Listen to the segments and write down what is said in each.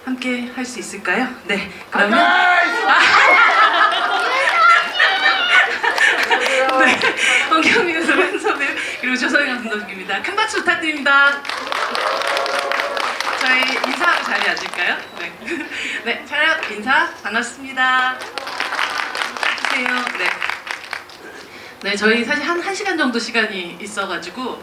함께 할 수 있을까요? 네, 그러면 네, 홍경민 소란 선배 그리고 조성현 감독입니다. 큰 박수 부탁드립니다. 저희 인사하고 자리에 앉을까요? 네, 네, 차렷 인사 반갑습니다. 해주세요. 네. 네, 저희 사실 한 1시간 정도 시간이 있어가지고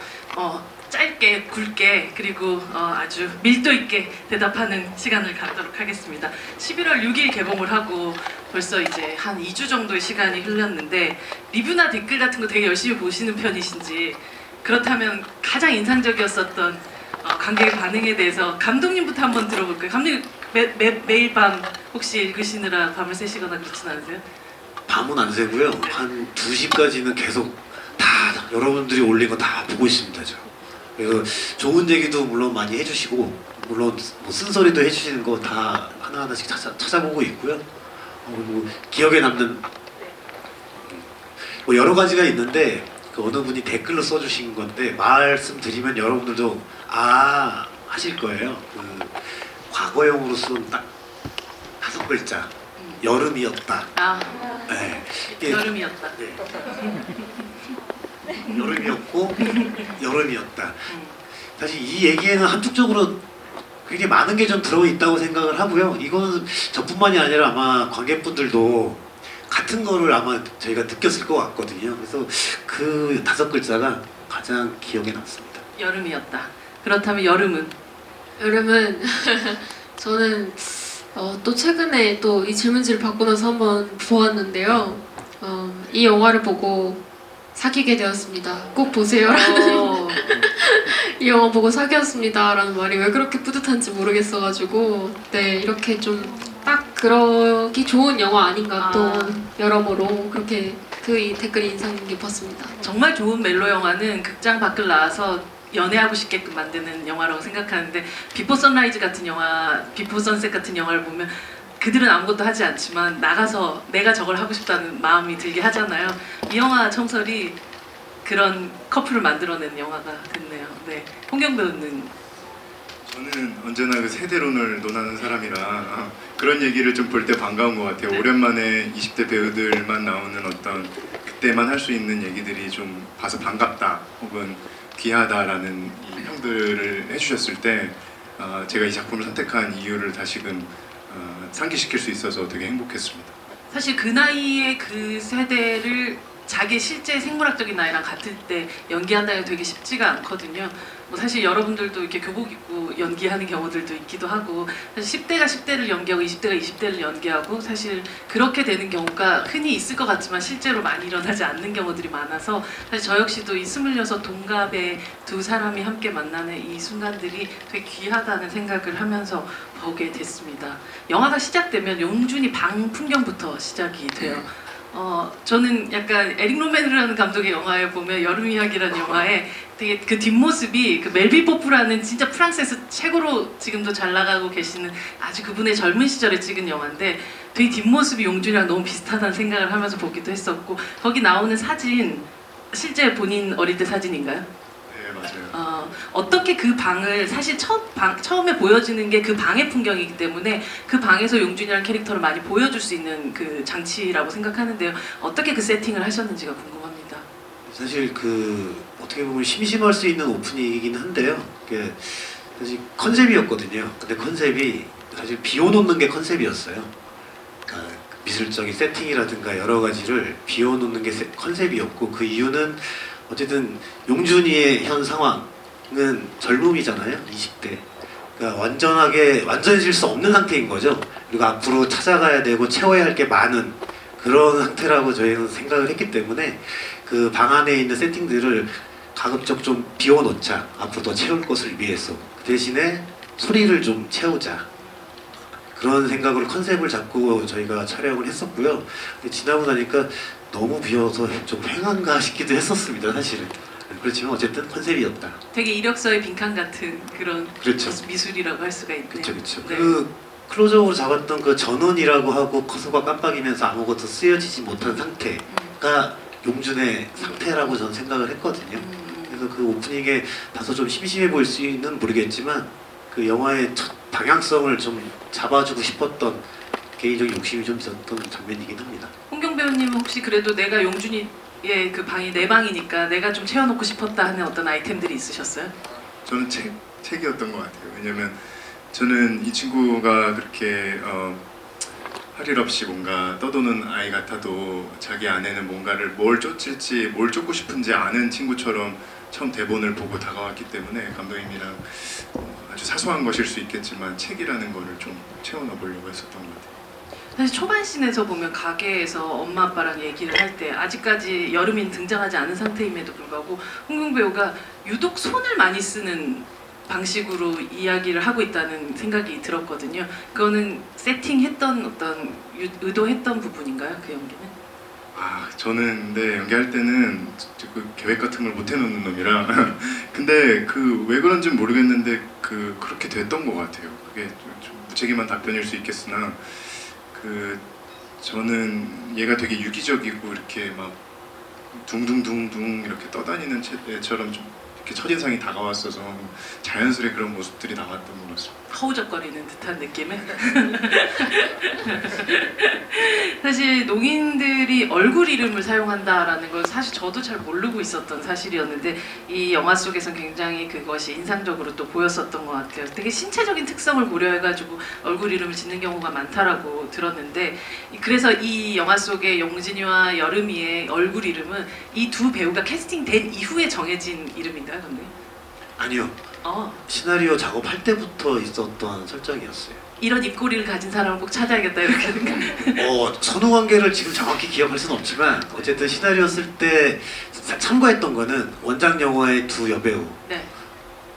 짧게 굵게 그리고 아주 밀도 있게 대답하는 시간을 갖도록 하겠습니다. 11월 6일 개봉을 하고 벌써 이제 한 2주 정도의 시간이 흘렀는데 리뷰나 댓글 같은 거 되게 열심히 보시는 편이신지, 그렇다면 가장 인상적이었었던 관객의 반응에 대해서 감독님부터 한번 들어볼까요? 감독님 매일 밤 혹시 읽으시느라 밤을 새시거나 그렇진 않으세요? 밤은 안 새고요. 한 2시까지는 계속 다 여러분들이 올린 거 다 보고 있습니다. 저. 그래서 좋은 얘기도 물론 많이 해주시고, 물론 뭐 쓴소리도 해주시는 거 다 하나하나씩 찾아보고 있고요. 뭐 기억에 남는 뭐 여러 가지가 있는데, 그 어느 분이 댓글로 써주신 건데 말씀드리면 여러분들도 하실 거예요. 그 과거형으로 쓴 딱 5글자. 여름이었다. 네. 여름이었다. 네. 여름이었고 여름이었다. 사실 이 얘기에는 한쪽적으로 굉장히 많은 게 좀 들어있다고 생각을 하고요. 이거는 저뿐만이 아니라 아마 관객분들도 같은 거를 아마 저희가 느꼈을 것 같거든요. 그래서 그 5글자가 가장 기억에 남습니다. 여름이었다. 그렇다면 여름은? 여름은 저는 또 최근에 또 이 질문지를 받고 나서 한번 보았는데요. 이 영화를 보고 사귀게 되었습니다. 꼭 보세요라는 이 영화 보고 사귀었습니다라는 말이 왜 그렇게 뿌듯한지 모르겠어가지고, 네, 이렇게 좀 딱 그러기 좋은 영화 아닌가 또 여러모로 그렇게 이 댓글이 인상 깊었습니다. 정말 좋은 멜로 영화는 극장 밖을 나와서 연애하고 싶게끔 만드는 영화라고 생각하는데, 비포 선라이즈 같은 영화, 비포 선셋 같은 영화를 보면 그들은 아무것도 하지 않지만 나가서 내가 저걸 하고 싶다는 마음이 들게 하잖아요. 이 영화 청설이 그런 커플을 만들어낸 영화가 됐네요. 네, 홍경 배우는? 저는 언제나 그 세대론을 논하는 사람이라 그런 얘기를 좀 볼 때 반가운 것 같아요. 오랜만에 20대 배우들만 나오는 어떤 그때만 할 수 있는 얘기들이 좀 봐서 반갑다 혹은 귀하다라는 이 평들을 해주셨을 때 제가 이 작품을 선택한 이유를 다시금 상기시킬 수 있어서 되게 행복했습니다. 사실 그 나이에 그 세대를 자기 실제 생물학적인 나이랑 같을 때 연기한다는 게 되게 쉽지가 않거든요. 뭐 사실 여러분들도 이렇게 교복 입고 연기하는 경우들도 있기도 하고, 사실 10대가 10대를 연기하고 20대가 20대를 연기하고, 사실 그렇게 되는 경우가 흔히 있을 것 같지만 실제로 많이 일어나지 않는 경우들이 많아서, 사실 저 역시도 이 26 동갑의 두 사람이 함께 만나는 이 순간들이 되게 귀하다는 생각을 하면서 보게 됐습니다. 영화가 시작되면 용준이 방 풍경부터 시작이 돼요. 저는 약간 에릭 로메르라는 감독의 영화에 보면 여름 이야기라는 영화에 되게 그 뒷모습이 그 멜빌 포프라는 진짜 프랑스에서 최고로 지금도 잘 나가고 계시는 아주 그분의 젊은 시절에 찍은 영화인데, 되게 뒷모습이 용준이랑 너무 비슷하다는 생각을 하면서 보기도 했었고, 거기 나오는 사진 실제 본인 어릴 때 사진인가요? 네, 맞아요. 어떻게 그 방을, 사실 처음에 보여지는 게 그 방의 풍경이기 때문에 그 방에서 용준이라는 캐릭터를 많이 보여줄 수 있는 그 장치라고 생각하는데요. 어떻게 그 세팅을 하셨는지가 궁금합니다. 사실 그 어떻게 보면 심심할 수 있는 오프닝이긴 한데요. 그게 사실 컨셉이었거든요. 근데 컨셉이 사실 비워놓는 게 컨셉이었어요. 그러니까 미술적인 세팅이라든가 여러 가지를 비워놓는 게 컨셉이었고, 그 이유는 어쨌든 용준이의 현 상황은 젊음이잖아요. 20대. 그러니까 완전해질 수 없는 상태인 거죠. 그리고 앞으로 찾아가야 되고 채워야 할 게 많은 그런 상태라고 저희는 생각을 했기 때문에 그 방 안에 있는 세팅들을 가급적 좀 비워놓자. 앞으로 더 채울 것을 위해서. 그 대신에 소리를 좀 채우자. 그런 생각으로 컨셉을 잡고 저희가 촬영을 했었고요. 근데 지나고 나니까 너무 비어서 좀 횡한가 싶기도 했었습니다, 사실은. 그렇지만 어쨌든 컨셉이었다. 되게 이력서의 빈칸 같은 그런, 그렇죠. 미술이라고 할 수가 있네요. 그렇죠. 네. 그 클로즈업으로 잡았던 그 전원이라고 하고 커서가 깜빡이면서 아무것도 쓰여지지 못한 상태. 때가 용준의 상태라고 저는 생각을 했거든요. 그래서 그 오프닝에 다소 좀 심심해 보일 수는 모르겠지만 그 영화의 첫 방향성을 좀 잡아주고 싶었던 개인적인 욕심이 좀 있었던 장면이긴 합니다. 홍경 배우님은 혹시 그래도 내가 용준이의 그 방이 내 방이니까 내가 좀 채워놓고 싶었다 하는 어떤 아이템들이 있으셨어요? 저는 책이었던 것 같아요. 왜냐면 저는 이 친구가 그렇게 할 일 없이 뭔가 떠도는 아이 같아도 자기 안에는 뭔가를 뭘 쫓을지 뭘 쫓고 싶은지 아는 친구처럼 처음 대본을 보고 다가왔기 때문에 감독님이랑 아주 사소한 것일 수 있겠지만 책이라는 거를 좀 채워넣어 보려고 했었던 것 같아요. 사실 초반 씬에서 보면 가게에서 엄마 아빠랑 얘기를 할 때 아직까지 여름이는 등장하지 않은 상태임에도 불구하고 홍경 배우가 유독 손을 많이 쓰는 방식으로 이야기를 하고 있다는 생각이 들었거든요. 그거는 세팅했던 어떤 의도했던 부분인가요? 그 연기는? 저는 근데 연기할 때는 그 계획 같은 걸 못 해놓는 놈이라 근데 그 왜 그런지는 모르겠는데 그렇게 됐던 것 같아요. 그게 좀 무책임한 답변일 수 있겠으나 저는 얘가 되게 유기적이고 이렇게 막 둥둥둥둥 이렇게 떠다니는 애처럼 좀 이렇게 첫인상이 다가왔어서 자연스레 그런 모습들이 나왔던 것 같습니다. 허우적거리는 듯한 느낌의 사실 농인들이 얼굴 이름을 사용한다라는 걸 사실 저도 잘 모르고 있었던 사실이었는데 이 영화 속에서 굉장히 그것이 인상적으로 또 보였었던 것 같아요. 되게 신체적인 특성을 고려해가지고 얼굴 이름을 짓는 경우가 많다라고 들었는데 그래서 이 영화 속의 용진이와 여름이의 얼굴 이름은 이 두 배우가 캐스팅된 이후에 정해진 이름인가요, 감독님? 아니요. 시나리오 작업할 때부터 있었던 설정이었어요. 이런 입꼬리를 가진 사람을 꼭 찾아야겠다 이렇게 생각. 선후 관계를 지금 정확히 기억할 수는 없지만 어쨌든 시나리오 쓸 때 참고했던 거는 원작 영화의 두 여배우 네.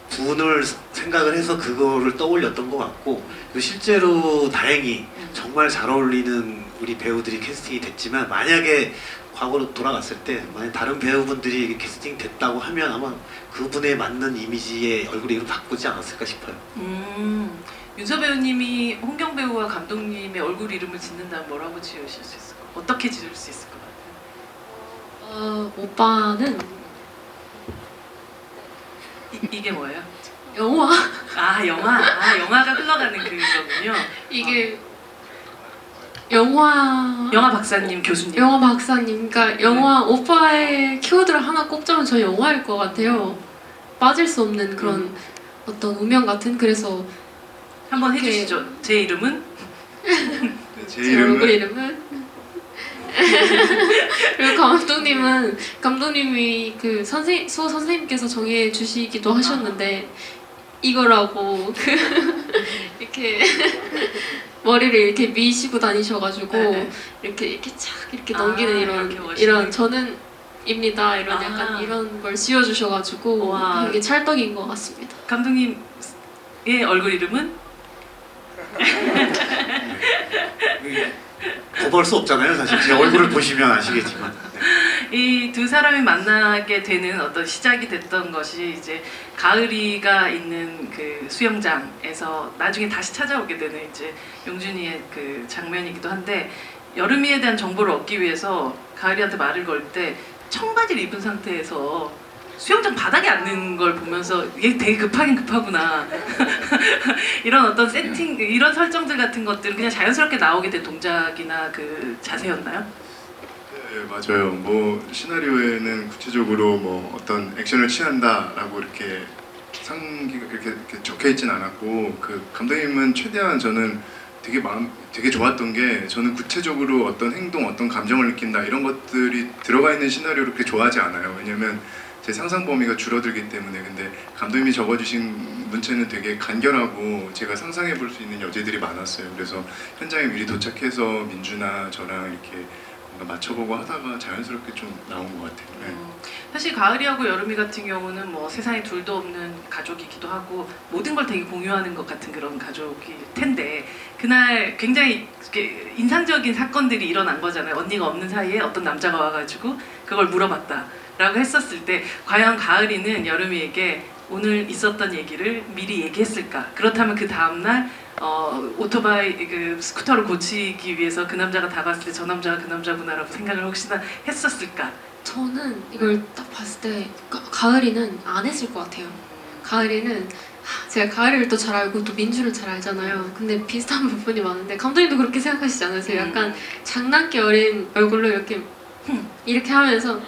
분을 생각을 해서 그거를 떠올렸던 것 같고 그리고 실제로 다행히 정말 잘 어울리는 우리 배우들이 캐스팅이 됐지만 만약에 과거로 돌아갔을 때 만약 다른 배우분들이 캐스팅 됐다고 하면 아마 그분에 맞는 이미지의 얼굴 이름 바꾸지 않았을까 싶어요. 윤서 배우님이 홍경 배우와 감독님의 얼굴 이름을 짓는다면 뭐라고 지으실 수 있을까요? 어떻게 지을 수 있을 것 같아요? 오빠는 이게 뭐예요? 영화 영화가 흘러가는 그거군요. 이게 영화 박사님 교수님. 영화 박사님, 그러니까 영화 오빠의 키워드를 하나 꼽자면 저 영화일 것 같아요. 빠질 수 없는 그런 어떤 운명 같은. 그래서 한번 이렇게- 해주시죠. 제 이름은? 제 얼굴 이름은 이름은 그리고 감독님이 그 수호 선생님께서 정해 주시기도 하셨는데 이거라고 이렇게 머리를 이렇게 미시고 다니셔가지고 네. 이렇게 착 이렇게 넘기는 이렇게 멋있는. 이런 저는입니다 이런 약간 이런 걸 지어주셔가지고 와. 되게 찰떡인 것 같습니다. 감독님의 얼굴 이름은? 거부할 수 없잖아요. 사실 제 얼굴을 보시면 아시겠지만. 네. 이 두 사람이 만나게 되는 어떤 시작이 됐던 것이 이제 가을이가 있는 그 수영장에서 나중에 다시 찾아오게 되는 이제 용준이의 그 장면이기도 한데 여름이에 대한 정보를 얻기 위해서 가을이한테 말을 걸 때 청바지를 입은 상태에서 수영장 바닥에 앉는 걸 보면서 얘 되게 급하긴 급하구나 이런 어떤 세팅 이런 설정들 같은 것들은 그냥 자연스럽게 나오게 된 동작이나 그 자세였나요? 네, 맞아요. 뭐 시나리오에는 구체적으로 뭐 어떤 액션을 취한다라고 이렇게 이렇게 적혀 있진 않았고 그 감독님은 최대한 저는 되게 좋았던 게 저는 구체적으로 어떤 행동, 어떤 감정을 느낀다 이런 것들이 들어가 있는 시나리오를 그렇게 좋아하지 않아요. 왜냐면 제 상상 범위가 줄어들기 때문에. 근데 감독님이 적어주신 문체는 되게 간결하고 제가 상상해 볼 수 있는 여지들이 많았어요. 그래서 현장에 미리 도착해서 민주나 저랑 이렇게 뭔가 맞춰보고 하다가 자연스럽게 좀 나온 것 같아요. 네. 사실 가을이하고 여름이 같은 경우는 뭐 세상에 둘도 없는 가족이기도 하고 모든 걸 되게 공유하는 것 같은 그런 가족일 텐데 그날 굉장히 이렇게 인상적인 사건들이 일어난 거잖아요. 언니가 없는 사이에 어떤 남자가 와가지고 그걸 물어봤다라고 했었을 때 과연 가을이는 여름이에게 오늘 있었던 얘기를 미리 얘기했을까? 그렇다면 그 다음날 오토바이 그 스쿠터를 고치기 위해서 그 남자가 다가왔을 때 저 남자가 그 남자구나라고 생각을 혹시나 했었을까? 저는 이걸 딱 봤을 때 가을이는 안 했을 것 같아요. 가을이는 제가 가을이를 또 잘 알고 또 민주를 잘 알잖아요. 근데 비슷한 부분이 많은데 감독님도 그렇게 생각하시지 않으세요? 약간 장난기 어린 얼굴로 이렇게 하면서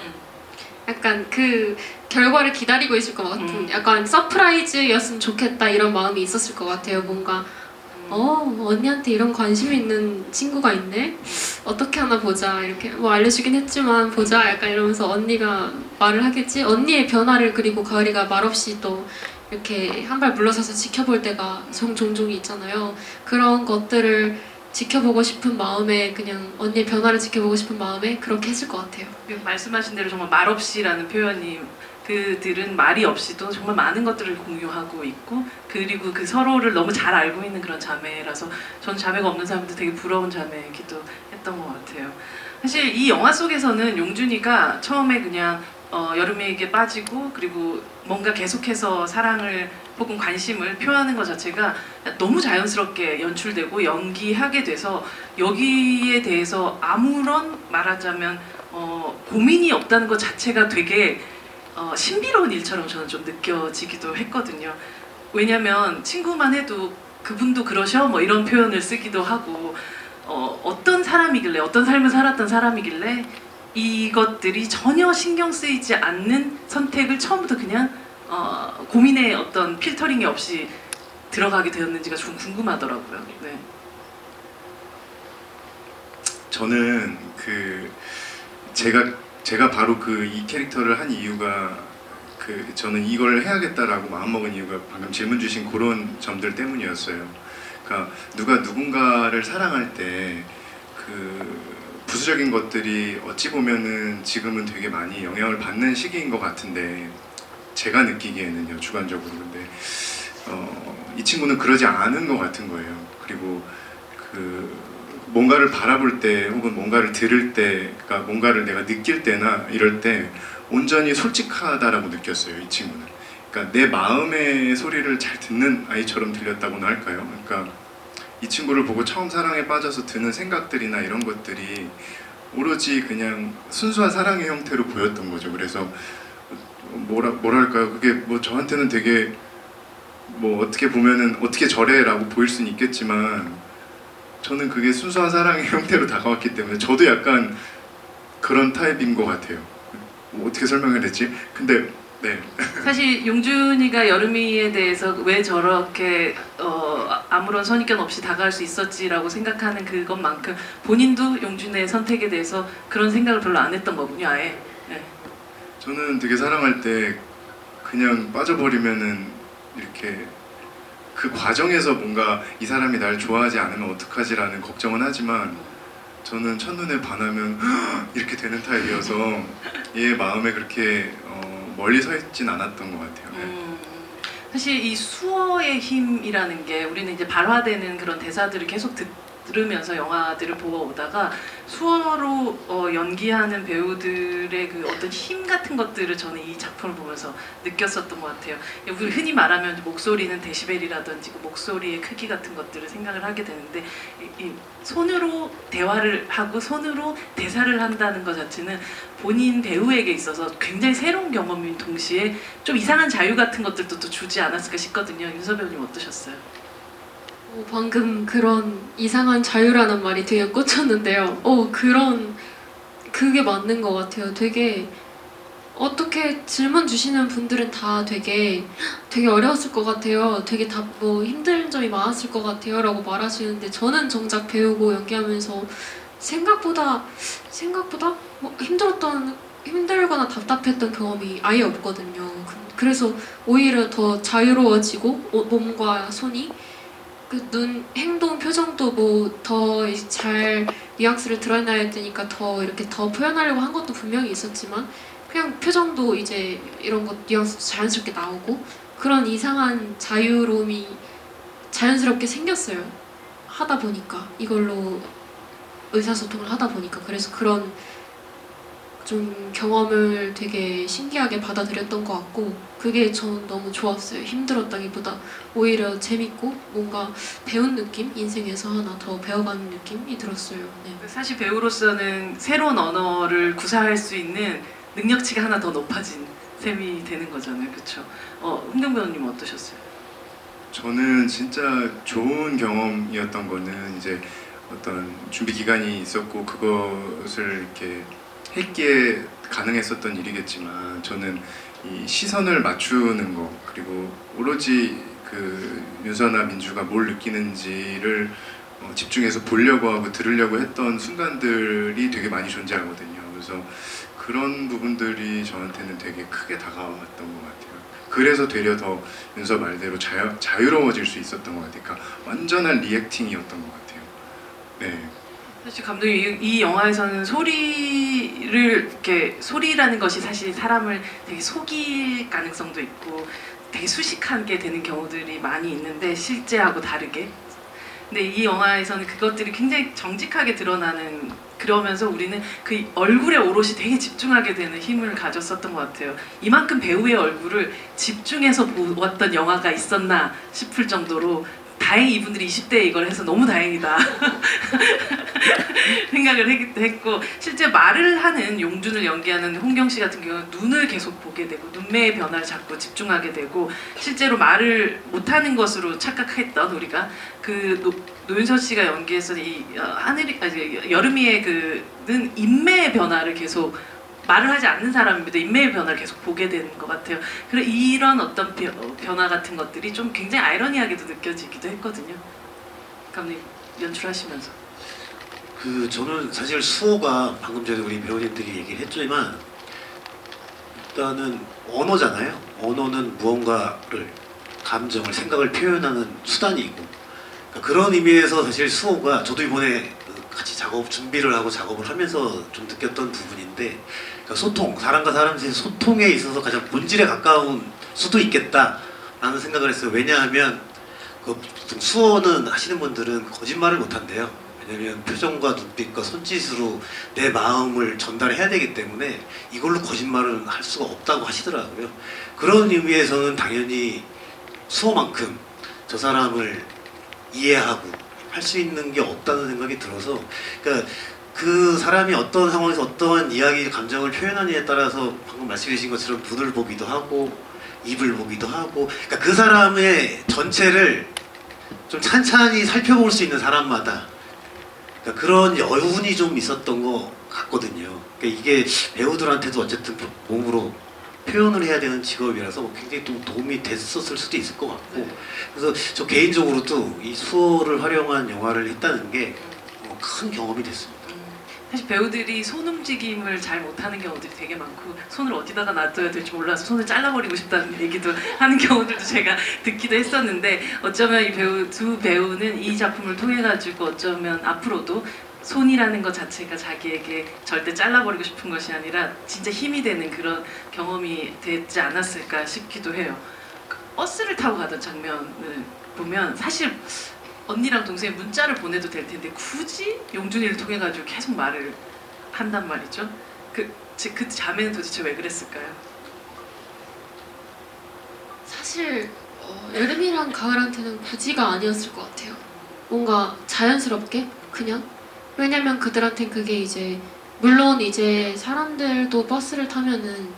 약간 그 결과를 기다리고 있을 것 같은 약간 서프라이즈였으면 좋겠다 이런 마음이 있었을 것 같아요. 뭔가 언니한테 이런 관심 있는 친구가 있네? 어떻게 하나 보자 이렇게 뭐 알려주긴 했지만 보자 약간 이러면서 언니가 말을 하겠지? 언니의 변화를 그리고 가을이가 말없이 또 이렇게 한 발 물러서서 지켜볼 때가 종종 있잖아요. 그런 것들을 지켜보고 싶은 마음에 그냥 언니의 변화를 지켜보고 싶은 마음에 그렇게 했을 것 같아요. 말씀하신 대로 정말 말없이라는 표현이 그들은 말이 없이도 정말 많은 것들을 공유하고 있고 그리고 그 서로를 너무 잘 알고 있는 그런 자매라서 전 자매가 없는 사람도 되게 부러운 자매이기도 했던 것 같아요. 사실 이 영화 속에서는 용준이가 처음에 그냥 여름이에게 빠지고 그리고 뭔가 계속해서 사랑을 혹은 관심을 표하는 것 자체가 너무 자연스럽게 연출되고 연기하게 돼서 여기에 대해서 아무런 말하자면 고민이 없다는 것 자체가 되게 신비로운 일처럼 저는 좀 느껴지기도 했거든요. 왜냐면 친구만 해도 그분도 그러셔 뭐 이런 표현을 쓰기도 하고 어떤 사람이길래 어떤 삶을 살았던 사람이길래 이것들이 전혀 신경 쓰이지 않는 선택을 처음부터 그냥 고민의 어떤 필터링이 없이 들어가게 되었는지가 좀 궁금하더라고요. 네. 저는 제가 바로 이 캐릭터를 한 이유가 저는 이걸 해야겠다라고 마음먹은 이유가 방금 질문 주신 그런 점들 때문이었어요. 그러니까 누가 누군가를 사랑할 때 부수적인 것들이 어찌 보면은 지금은 되게 많이 영향을 받는 시기인 것 같은데 제가 느끼기에는요 주관적으로. 근데 이 친구는 그러지 않은 것 같은 거예요. 그리고 뭔가를 바라볼 때 혹은 뭔가를 들을 때 그러니까 뭔가를 내가 느낄 때나 이럴 때 온전히 솔직하다라고 느꼈어요. 이 친구는. 그러니까 내 마음의 소리를 잘 듣는 아이처럼 들렸다고나 할까요? 그러니까 이 친구를 보고 처음 사랑에 빠져서 드는 생각들이나 이런 것들이 오로지 그냥 순수한 사랑의 형태로 보였던 거죠. 그래서 뭐랄까요? 그게 뭐 저한테는 되게 뭐 어떻게 보면은 어떻게 저래라고 보일 수는 있겠지만 저는 그게 순수한 사랑의 형태로 다가왔기 때문에 저도 약간 그런 타입인 것 같아요. 뭐 어떻게 설명을 했지? 근데 네. 사실 용준이가 여름이에 대해서 왜 저렇게 아무런 선입견 없이 다가갈 수 있었지라고 생각하는 그것만큼 본인도 용준의 선택에 대해서 그런 생각을 별로 안 했던 거군요, 아예. 네. 저는 되게 사랑할 때 그냥 빠져버리면은 이렇게 그 과정에서 뭔가 이 사람이 날 좋아하지 않으면 어떡하지라는 걱정은 하지만 저는 첫눈에 반하면 이렇게 되는 타입이어서 얘의 마음에 그렇게 멀리 서 있진 않았던 것 같아요. 네. 사실 이 수어의 힘이라는 게 우리는 이제 발화되는 그런 대사들을 계속 들으면서 영화들을 보고 오다가 수어로 연기하는 배우들의 그 어떤 힘 같은 것들을 저는 이 작품을 보면서 느꼈었던 것 같아요. 우리 흔히 말하면 목소리는 데시벨이라든지 그 목소리의 크기 같은 것들을 생각을 하게 되는데 이 손으로 대화를 하고 손으로 대사를 한다는 것 자체는 본인 배우에게 있어서 굉장히 새로운 경험인 동시에 좀 이상한 자유 같은 것들도 또 주지 않았을까 싶거든요. 윤서 배우님 어떠셨어요? 방금 그런 이상한 자유라는 말이 되게 꽂혔는데요. 그게 맞는 것 같아요. 되게 어떻게 질문 주시는 분들은 다 되게 어려웠을 것 같아요. 되게 다 뭐 힘든 점이 많았을 것 같아요라고 말하시는데 저는 정작 배우고 연기하면서 생각보다 뭐 힘들거나 답답했던 경험이 아예 없거든요. 그래서 오히려 더 자유로워지고 몸과 손이 그 눈, 행동, 표정도 뭐 더 잘 뉘앙스를 드러내야 되니까 더 이렇게 더 표현하려고 한 것도 분명히 있었지만 그냥 표정도 이제 이런 것 뉘앙스도 자연스럽게 나오고 그런 이상한 자유로움이 자연스럽게 생겼어요. 하다 보니까 이걸로 의사소통을 하다 보니까 그래서 그런 좀 경험을 되게 신기하게 받아들였던 것 같고 그게 전 너무 좋았어요. 힘들었다기보다 오히려 재밌고 뭔가 배운 느낌? 인생에서 하나 더 배워가는 느낌이 들었어요. 네. 사실 배우로서는 새로운 언어를 구사할 수 있는 능력치가 하나 더 높아진 셈이 되는 거잖아요, 그렇죠? 흥경 배우님 어떠셨어요? 저는 진짜 좋은 경험이었던 거는 이제 어떤 준비 기간이 있었고 그것을 이렇게 했기에 가능했었던 일이겠지만 저는 이 시선을 맞추는 거 그리고 오로지 그 윤서나 민주가 뭘 느끼는지를 집중해서 보려고 하고 들으려고 했던 순간들이 되게 많이 존재하거든요. 그래서 그런 부분들이 저한테는 되게 크게 다가왔던 것 같아요. 그래서 되려 더 윤서 말대로 자유로워질 수 있었던 것 같아요. 그러니까 완전한 리액팅이었던 것 같아요. 네. 사실 감독님 이 영화에서는 소리라는 것이 사실 사람을 되게 속일 가능성도 있고 되게 수식하게 되는 경우들이 많이 있는데 실제하고 다르게. 근데 이 영화에서는 그것들이 굉장히 정직하게 드러나는 그러면서 우리는 그 얼굴에 오롯이 되게 집중하게 되는 힘을 가졌었던 것 같아요. 이만큼 배우의 얼굴을 집중해서 보았던 영화가 있었나 싶을 정도로 다행히 이분들이 20대에 이걸 해서 너무 다행이다 생각을 했고 실제 말을 하는 용준을 연기하는 홍경 씨 같은 경우는 눈을 계속 보게 되고 눈매의 변화를 자꾸 집중하게 되고 실제로 말을 못하는 것으로 착각했던 우리가 그 노윤서 씨가 연기해서 이 여름이의 그는 인매의 변화를 계속 말을 하지 않는 사람인데도 인매의 변화를 계속 보게 되는 것 같아요. 그래 이런 어떤 변화 같은 것들이 좀 굉장히 아이러니하게도 느껴지기도 했거든요. 감독님 연출하시면서. 저는 사실 수호가 방금 전에 우리 배우님들이 얘기를 했지만 일단은 언어잖아요. 언어는 무언가를 감정을 생각을 표현하는 수단이고 그러니까 그런 의미에서 사실 수호가 저도 이번에 같이 준비를 하고 작업을 하면서 좀 느꼈던 부분인데 그러니까 소통, 사람과 사람 사이의 소통에 있어서 가장 본질에 가까운 수도 있겠다라는 생각을 했어요. 왜냐하면 수어는 하시는 분들은 거짓말을 못한대요. 왜냐하면 표정과 눈빛과 손짓으로 내 마음을 전달해야 되기 때문에 이걸로 거짓말은 할 수가 없다고 하시더라고요. 그런 의미에서는 당연히 수어만큼 저 사람을 이해하고 할 수 있는 게 없다는 생각이 들어서 그러니까 그 사람이 어떤 상황에서 어떠한 이야기, 감정을 표현하느냐에 따라서 방금 말씀해 주신 것처럼 눈을 보기도 하고 입을 보기도 하고 그러니까 그 사람의 전체를 좀 찬찬히 살펴볼 수 있는 사람마다 그러니까 그런 여운이 좀 있었던 것 같거든요. 그러니까 이게 배우들한테도 어쨌든 몸으로 표현을 해야 되는 직업이라서 굉장히 좀 도움이 됐었을 수도 있을 것 같고 그래서 저 개인적으로도 이 수어를 활용한 영화를 했다는 게 큰 경험이 됐습니다. 사실 배우들이 손 움직임을 잘 못하는 경우들이 되게 많고 손을 어디다가 놔둬야 될지 몰라서 손을 잘라버리고 싶다는 얘기도 하는 경우들도 제가 듣기도 했었는데 어쩌면 이 두 배우는 이 작품을 통해 가지고 어쩌면 앞으로도 손이라는 것 자체가 자기에게 절대 잘라버리고 싶은 것이 아니라 진짜 힘이 되는 그런 경험이 되지 않았을까 싶기도 해요. 버스를 타고 가던 장면을 보면 사실 언니랑 동생이 문자를 보내도 될 텐데 굳이 용준이를 통해 가지고 계속 말을 한단 말이죠. 그 자매는 도대체 왜 그랬을까요? 사실 여름이랑 가을한테는 굳이가 아니었을 것 같아요. 뭔가 자연스럽게 그냥 왜냐면 그들한텐 그게 이제 물론 이제 사람들도 버스를 타면은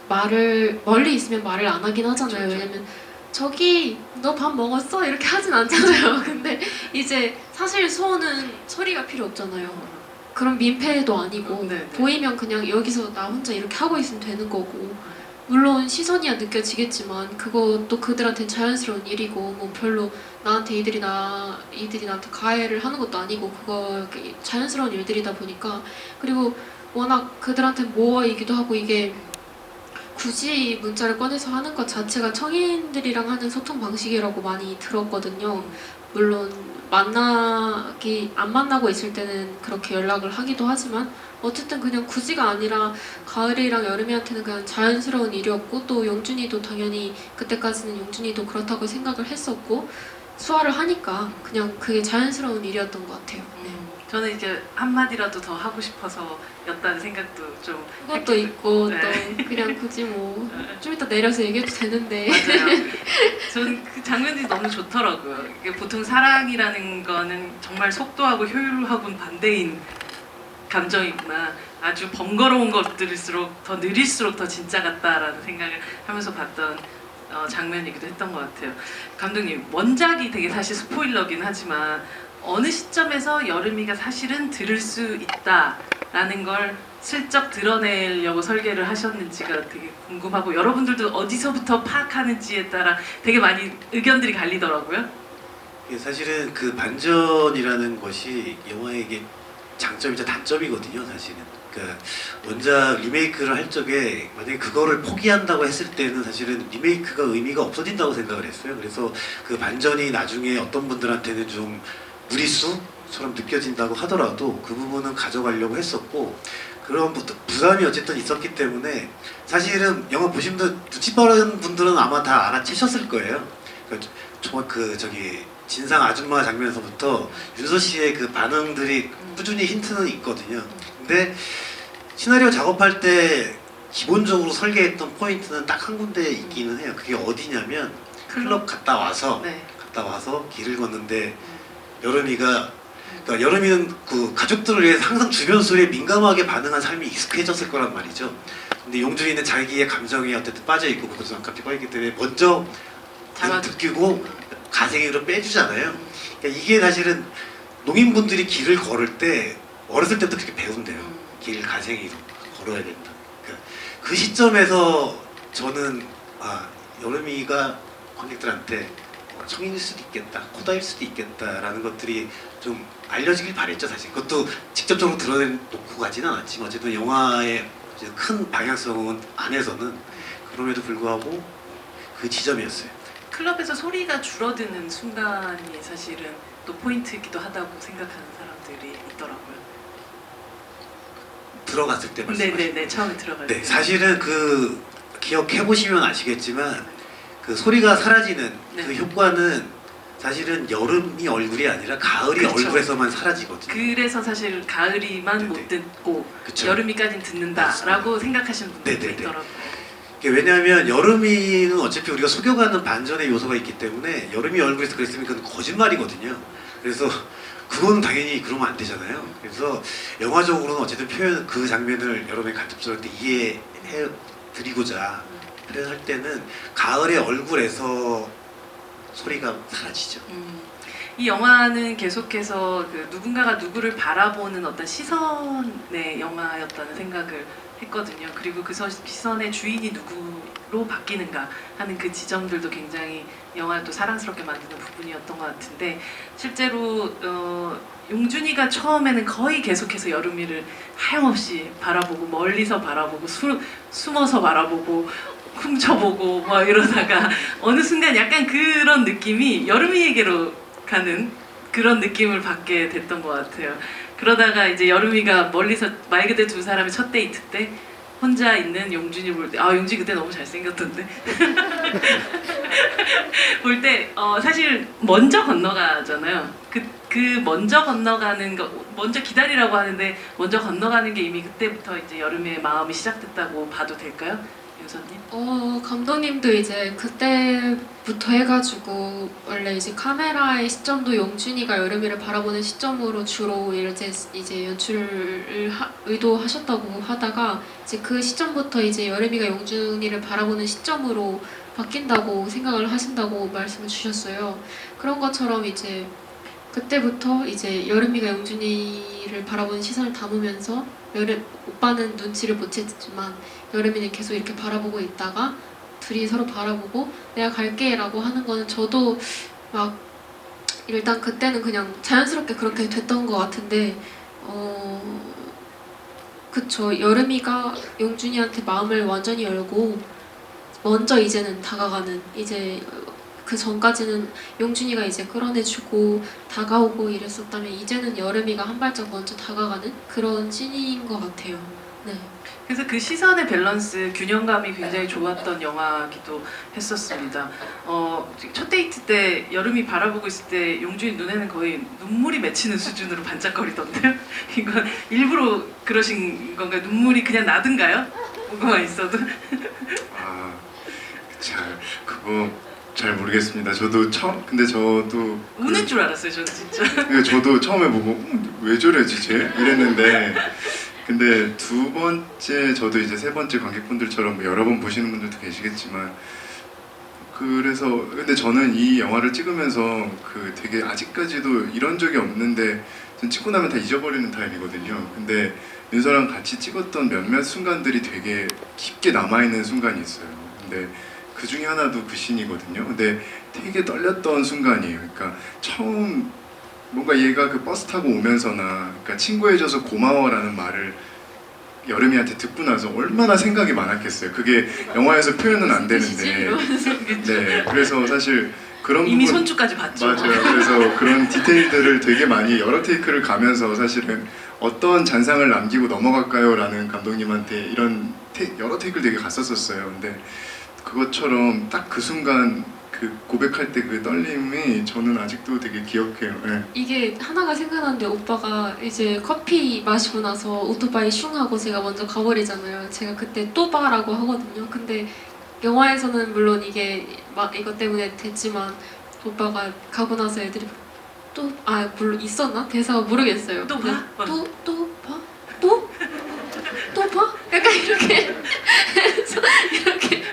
말을 멀리 있으면 말을 안 하긴 하잖아요. 그렇죠. 왜냐면 저기 너 밥 먹었어? 이렇게 하진 않잖아요. 근데 이제 사실 수호는 소리가 필요 없잖아요. 그런 민폐도 아니고 네, 네. 보이면 그냥 여기서 나 혼자 이렇게 하고 있으면 되는 거고 물론 시선이야 느껴지겠지만 그것도 그들한테는 자연스러운 일이고 뭐 별로 나한테 이들이 나한테 가해를 하는 것도 아니고 그거 자연스러운 일들이다 보니까 그리고 워낙 그들한테 모어이기도 하고 이게 굳이 문자를 꺼내서 하는 것 자체가 청인들이랑 하는 소통 방식이라고 많이 들었거든요. 물론 안 만나고 있을 때는 그렇게 연락을 하기도 하지만 어쨌든 그냥 굳이가 아니라 가을이랑 여름이한테는 그냥 자연스러운 일이었고 또 용준이도 당연히 그때까지는 용준이도 그렇다고 생각을 했었고 수화를 하니까 그냥 그게 자연스러운 일이었던 것 같아요. 네. 저는 이제 한마디라도 더 하고 싶어서였다는 생각도 좀 그것도 있고 네. 또 그냥 굳이 뭐 좀 이따 내려서 얘기해도 되는데 맞아요. 저는 그 장면이 너무 좋더라고요. 이게 보통 사랑이라는 거는 정말 속도하고 효율하고는 반대인 감정이구나. 아주 번거로운 것들일수록 더 느릴수록 더 진짜 같다라는 생각을 하면서 봤던 장면이기도 했던 것 같아요. 감독님, 원작이 되게 사실 스포일러긴 하지만 어느 시점에서 여름이가 사실은 들을 수 있다라는 걸 슬쩍 드러내려고 설계를 하셨는지가 되게 궁금하고 여러분들도 어디서부터 파악하는지에 따라 되게 많이 의견들이 갈리더라고요. 이게 사실은 그 반전이라는 것이 영화의 장점이자 단점이거든요, 사실은. 그러니까 원작 리메이크를 할 적에 만약에 그거를 포기한다고 했을 때는 사실은 리메이크가 의미가 없어진다고 생각을 했어요. 그래서 그 반전이 나중에 어떤 분들한테는 좀 무리수처럼 느껴진다고 하더라도 그 부분은 가져가려고 했었고 그런 부담이 어쨌든 있었기 때문에 사실은 영화 보신 분들 눈치 빠른 분들은 아마 다 알아채셨을 거예요. 그러니까 저기 진상 아줌마 장면에서부터 윤서 씨의 그 반응들이 꾸준히 힌트는 있거든요. 근데 시나리오 작업할 때 기본적으로 설계했던 포인트는 딱 한 군데 있기는 해요. 그게 어디냐면 클럽 갔다 와서 길을 걷는데 여름이가 그러니까 여름이는 그 가족들을 위해서 항상 주변 소리에 민감하게 반응한 삶이 익숙해졌을 거란 말이죠. 근데 용준이는 자기의 감정에 어쨌든 빠져 있고 그것도 안깝게 빠있기 때문에 먼저 느끼고 가생으로 빼주잖아요. 그러니까 이게 사실은 농인분들이 길을 걸을 때 어렸을 때부터 그렇게 배운대요. 길 가생이로 걸어야 된다. 그러니까 그 시점에서 저는 여름이가 관객들한테 성인일 수도 있겠다, 코다일 수도 있겠다라는 것들이 좀 알려지길 바랬죠, 사실. 그것도 직접적으로 드러내놓고 가지는 않았지만 어쨌든 영화의 큰 방향성은 안에서는 그럼에도 불구하고 그 지점이었어요. 클럽에서 소리가 줄어드는 순간이 사실은 또 포인트이기도 하다고 생각하는 사람들이 있더라고요. 들어갔을 때 말씀하시는 네네네, 처음에 들어갈 때. 네, 사실은 그 기억해 보시면 아시겠지만 그 소리가 사라지는 그 효과는 사실은 여름이 얼굴이 아니라 가을이 그렇죠. 얼굴에서만 사라지거든요. 그래서 사실 가을이만 못 듣고 그쵸. 여름이까지는 듣는다라고 생각하시는 분들도 네네네. 있더라고요. 왜냐하면 여름이는 어차피 우리가 속여가는 반전의 요소가 있기 때문에 여름이 얼굴에서 그랬으면 그건 거짓말이거든요. 그래서 그건 당연히 그러면 안 되잖아요. 그래서 영화적으로는 어쨌든 그 장면을 여러분이 간접적으로 이해해 드리고자 표현할 때는 가을의 얼굴에서 소리가 사라지죠. 이 영화는 계속해서 그 누군가가 누구를 바라보는 어떤 시선의 영화였다는 생각을 했거든요. 그리고 그 시선의 주인이 누구로 바뀌는가 하는 그 지점들도 굉장히 영화를 또 사랑스럽게 만드는 부분이었던 것 같은데 실제로 용준이가 처음에는 거의 계속해서 여름이를 하염없이 바라보고 멀리서 바라보고 숨어서 바라보고 훔쳐보고 막 이러다가 어느 순간 약간 그런 느낌이 여름이에게로 가는 그런 느낌을 받게 됐던 것 같아요. 그러다가 이제 여름이가 멀리서 말 그대로 두 사람이 첫 데이트 때 혼자 있는 용준이 볼 때 용준이 그때 너무 잘생겼던데 볼 때 사실 먼저 건너가잖아요. 그 먼저 건너가는 거 먼저 기다리라고 하는데 먼저 건너가는 게 이미 그때부터 이제 여름이의 마음이 시작됐다고 봐도 될까요? 윤서님? 감독님도 이제 그때부터 해가지고 원래 이제 카메라의 시점도 용준이가 여름이를 바라보는 시점으로 주로 이제 연출을 의도하셨다고 하다가 이제 그 시점부터 이제 여름이가 용준이를 바라보는 시점으로 바뀐다고 생각을 하신다고 말씀을 주셨어요. 그런 것처럼 이제 그때부터 이제 여름이가 용준이를 바라보는 시선을 담으면서 오빠는 눈치를 못 챘지만 여름이는 계속 이렇게 바라보고 있다가 둘이 서로 바라보고 내가 갈게 라고 하는 거는 저도 막 일단 그때는 그냥 자연스럽게 그렇게 됐던 것 같은데 그쵸. 여름이가 용준이한테 마음을 완전히 열고 먼저 이제는 다가가는 이제 그 전까지는 용준이가 이제 끌어내주고 다가오고 이랬었다면 이제는 여름이가 한 발짝 먼저 다가가는 그런 씬인 것 같아요. 네. 그래서 그 시선의 밸런스, 균형감이 굉장히 좋았던 영화기도 했었습니다. 첫 데이트 때 여름이 바라보고 있을 때 용준이 눈에는 거의 눈물이 맺히는 수준으로 반짝거리던데요. 이건 일부러 그러신 건가요? 눈물이 그냥 나든가요? 뭐가 있어도. 아, 그거 잘 모르겠습니다. 근데 저도 우는 줄 알았어요, 저는 진짜. 저도 처음에 보고 왜 저래지 쟤? 이랬는데 근데 두 번째 저도 이제 세 번째 관객분들처럼 뭐 여러 번 보시는 분들도 계시겠지만 그래서 근데 저는 이 영화를 찍으면서 되게 아직까지도 이런 적이 없는데 전 찍고 나면 다 잊어버리는 타입이거든요. 근데 윤서랑 같이 찍었던 몇몇 순간들이 되게 깊게 남아있는 순간이 있어요. 근데 그 중에 하나도 그 씬이거든요. 근데 되게 떨렸던 순간이에요. 그러니까 처음 뭔가 얘가 그 버스 타고 오면서나 그러니까 친구해줘서 고마워라는 말을 여름이한테 듣고 나서 얼마나 생각이 많았겠어요. 그게 영화에서 표현은 안 되는데. 네, 그래서 사실 그런 이미 부분 손주까지 봤죠. 맞아요. 그래서 그런 디테일들을 되게 많이 여러 테이크를 가면서 사실은 어떤 잔상을 남기고 넘어갈까요라는 감독님한테 이런 여러 테이크를 되게 갔었었어요. 근데 그것처럼 딱 그 순간 그 고백할 때 그 떨림이 저는 아직도 되게 기억해요. 네. 이게 하나가 생각나는데 오빠가 이제 커피 마시고 나서 오토바이 슝 하고 제가 먼저 가버리잖아요. 제가 그때 또 봐라고 하거든요. 근데 영화에서는 물론 이게 막 이것 때문에 됐지만 오빠가 가고 나서 애들이 물론 있었나? 대사가 모르겠어요. 또 근데 봐? 또 봐? 또 봐? 약간 이렇게 해서 이렇게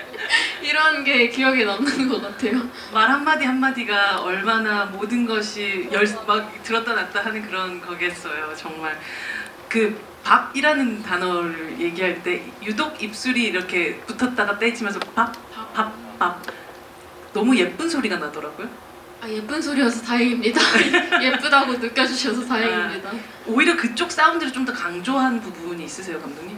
이런 게 기억에 남는 것 같아요. 말 한마디 한마디가 얼마나 모든 것이 막 들었다 놨다 하는 그런 거겠어요. 정말 그 밥이라는 단어를 얘기할 때 유독 입술이 이렇게 붙었다가 떼지면서 밥 너무 예쁜 소리가 나더라고요. 예쁜 소리여서 다행입니다. 예쁘다고 느껴주셔서 다행입니다. 오히려 그쪽 사운드를 좀 더 강조한 부분이 있으세요, 감독님?